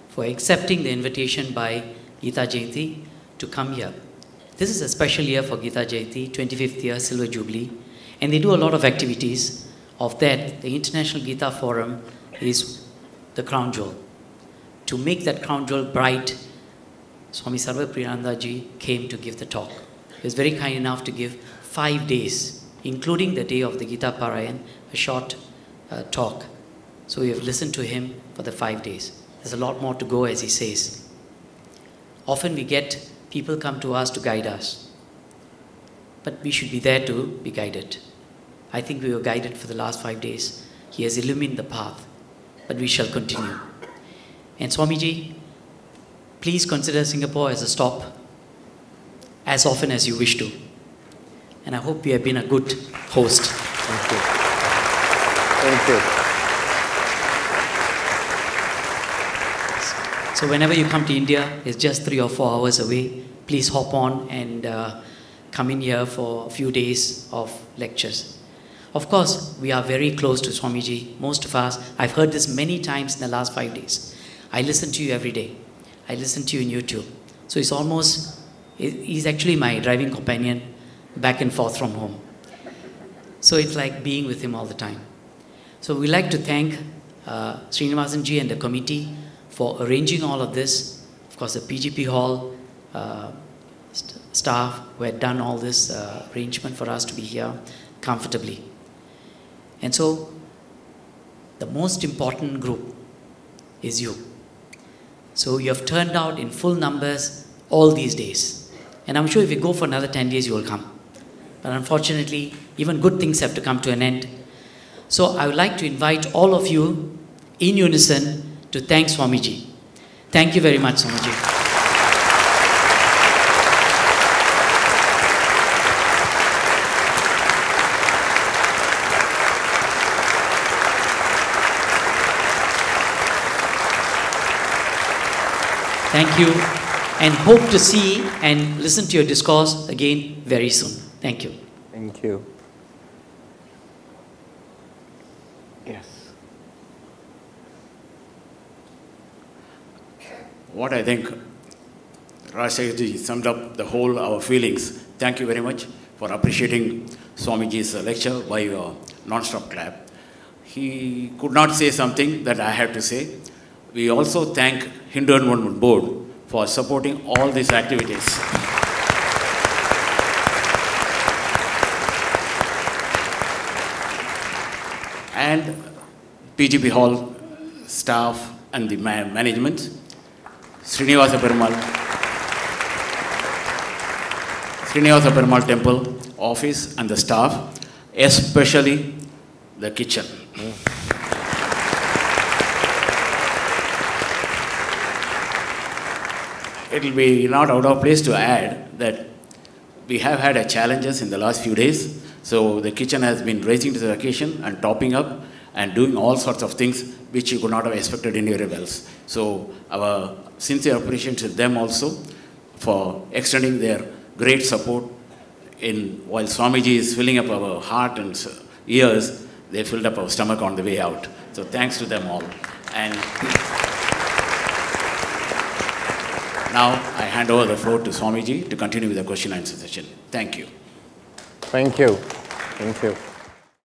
for accepting the invitation by Gita Jayanti to come here. This is a special year for Gita Jayanti, 25th year, Silver Jubilee, and they do a lot of activities. Of that, the International Gita Forum is the crown jewel. To make that crown jewel bright, Swami Sarvapriyananda ji came to give the talk. He was very kind enough to give 5 days, including the day of the Gita Parayan, a short talk. So we have listened to him for the 5 days. There's a lot more to go, as he says. Often we get people come to us to guide us, but we should be there to be guided. I think we were guided for the last 5 days. He has illumined the path, but we shall continue. And Swamiji, please consider Singapore as a stop as often as you wish to. And I hope we have been a good host. Thank you. Thank you. So whenever you come to India, it's just 3 or 4 hours away. Please hop on and come in here for a few days of lectures. Of course, we are very close to Swamiji, most of us. I've heard this many times in the last 5 days. I listen to you every day. I listen to you in YouTube. So it's almost, he's actually my driving companion back and forth from home. So it's like being with him all the time. So we'd like to thank Srinivasan ji and the committee for arranging all of this. Of course, the PGP Hall staff who had done all this arrangement for us to be here comfortably. And so, the most important group is you. So you have turned out in full numbers all these days. And I'm sure if you go for another 10 days, you will come. But unfortunately, even good things have to come to an end. So I would like to invite all of you in unison to thank Swamiji. Thank you very much, Swamiji. Thank you, and hope to see and listen to your discourse again very soon. Thank you. Thank you. Yes. What I think Rajsekhar summed up the whole our feelings. Thank you very much for appreciating Swamiji's lecture by your non-stop clap. He could not say something that I have to say. We also thank Hindu Environment Board for supporting all these activities. And PGP Hall staff and the management, Srinivasa Perumal, Srinivasa Perumal Temple office and the staff, especially the kitchen. It will be not out of place to add that we have had challenges in the last few days. So the kitchen has been rising to the occasion and topping up and doing all sorts of things which you could not have expected anywhere else. So our sincere appreciation to them also for extending their great support while Swamiji is filling up our heart and ears, they filled up our stomach on the way out. So thanks to them all. And now I hand over the floor to Swamiji to continue with the question and answer session. Thank you. Thank you. Thank you.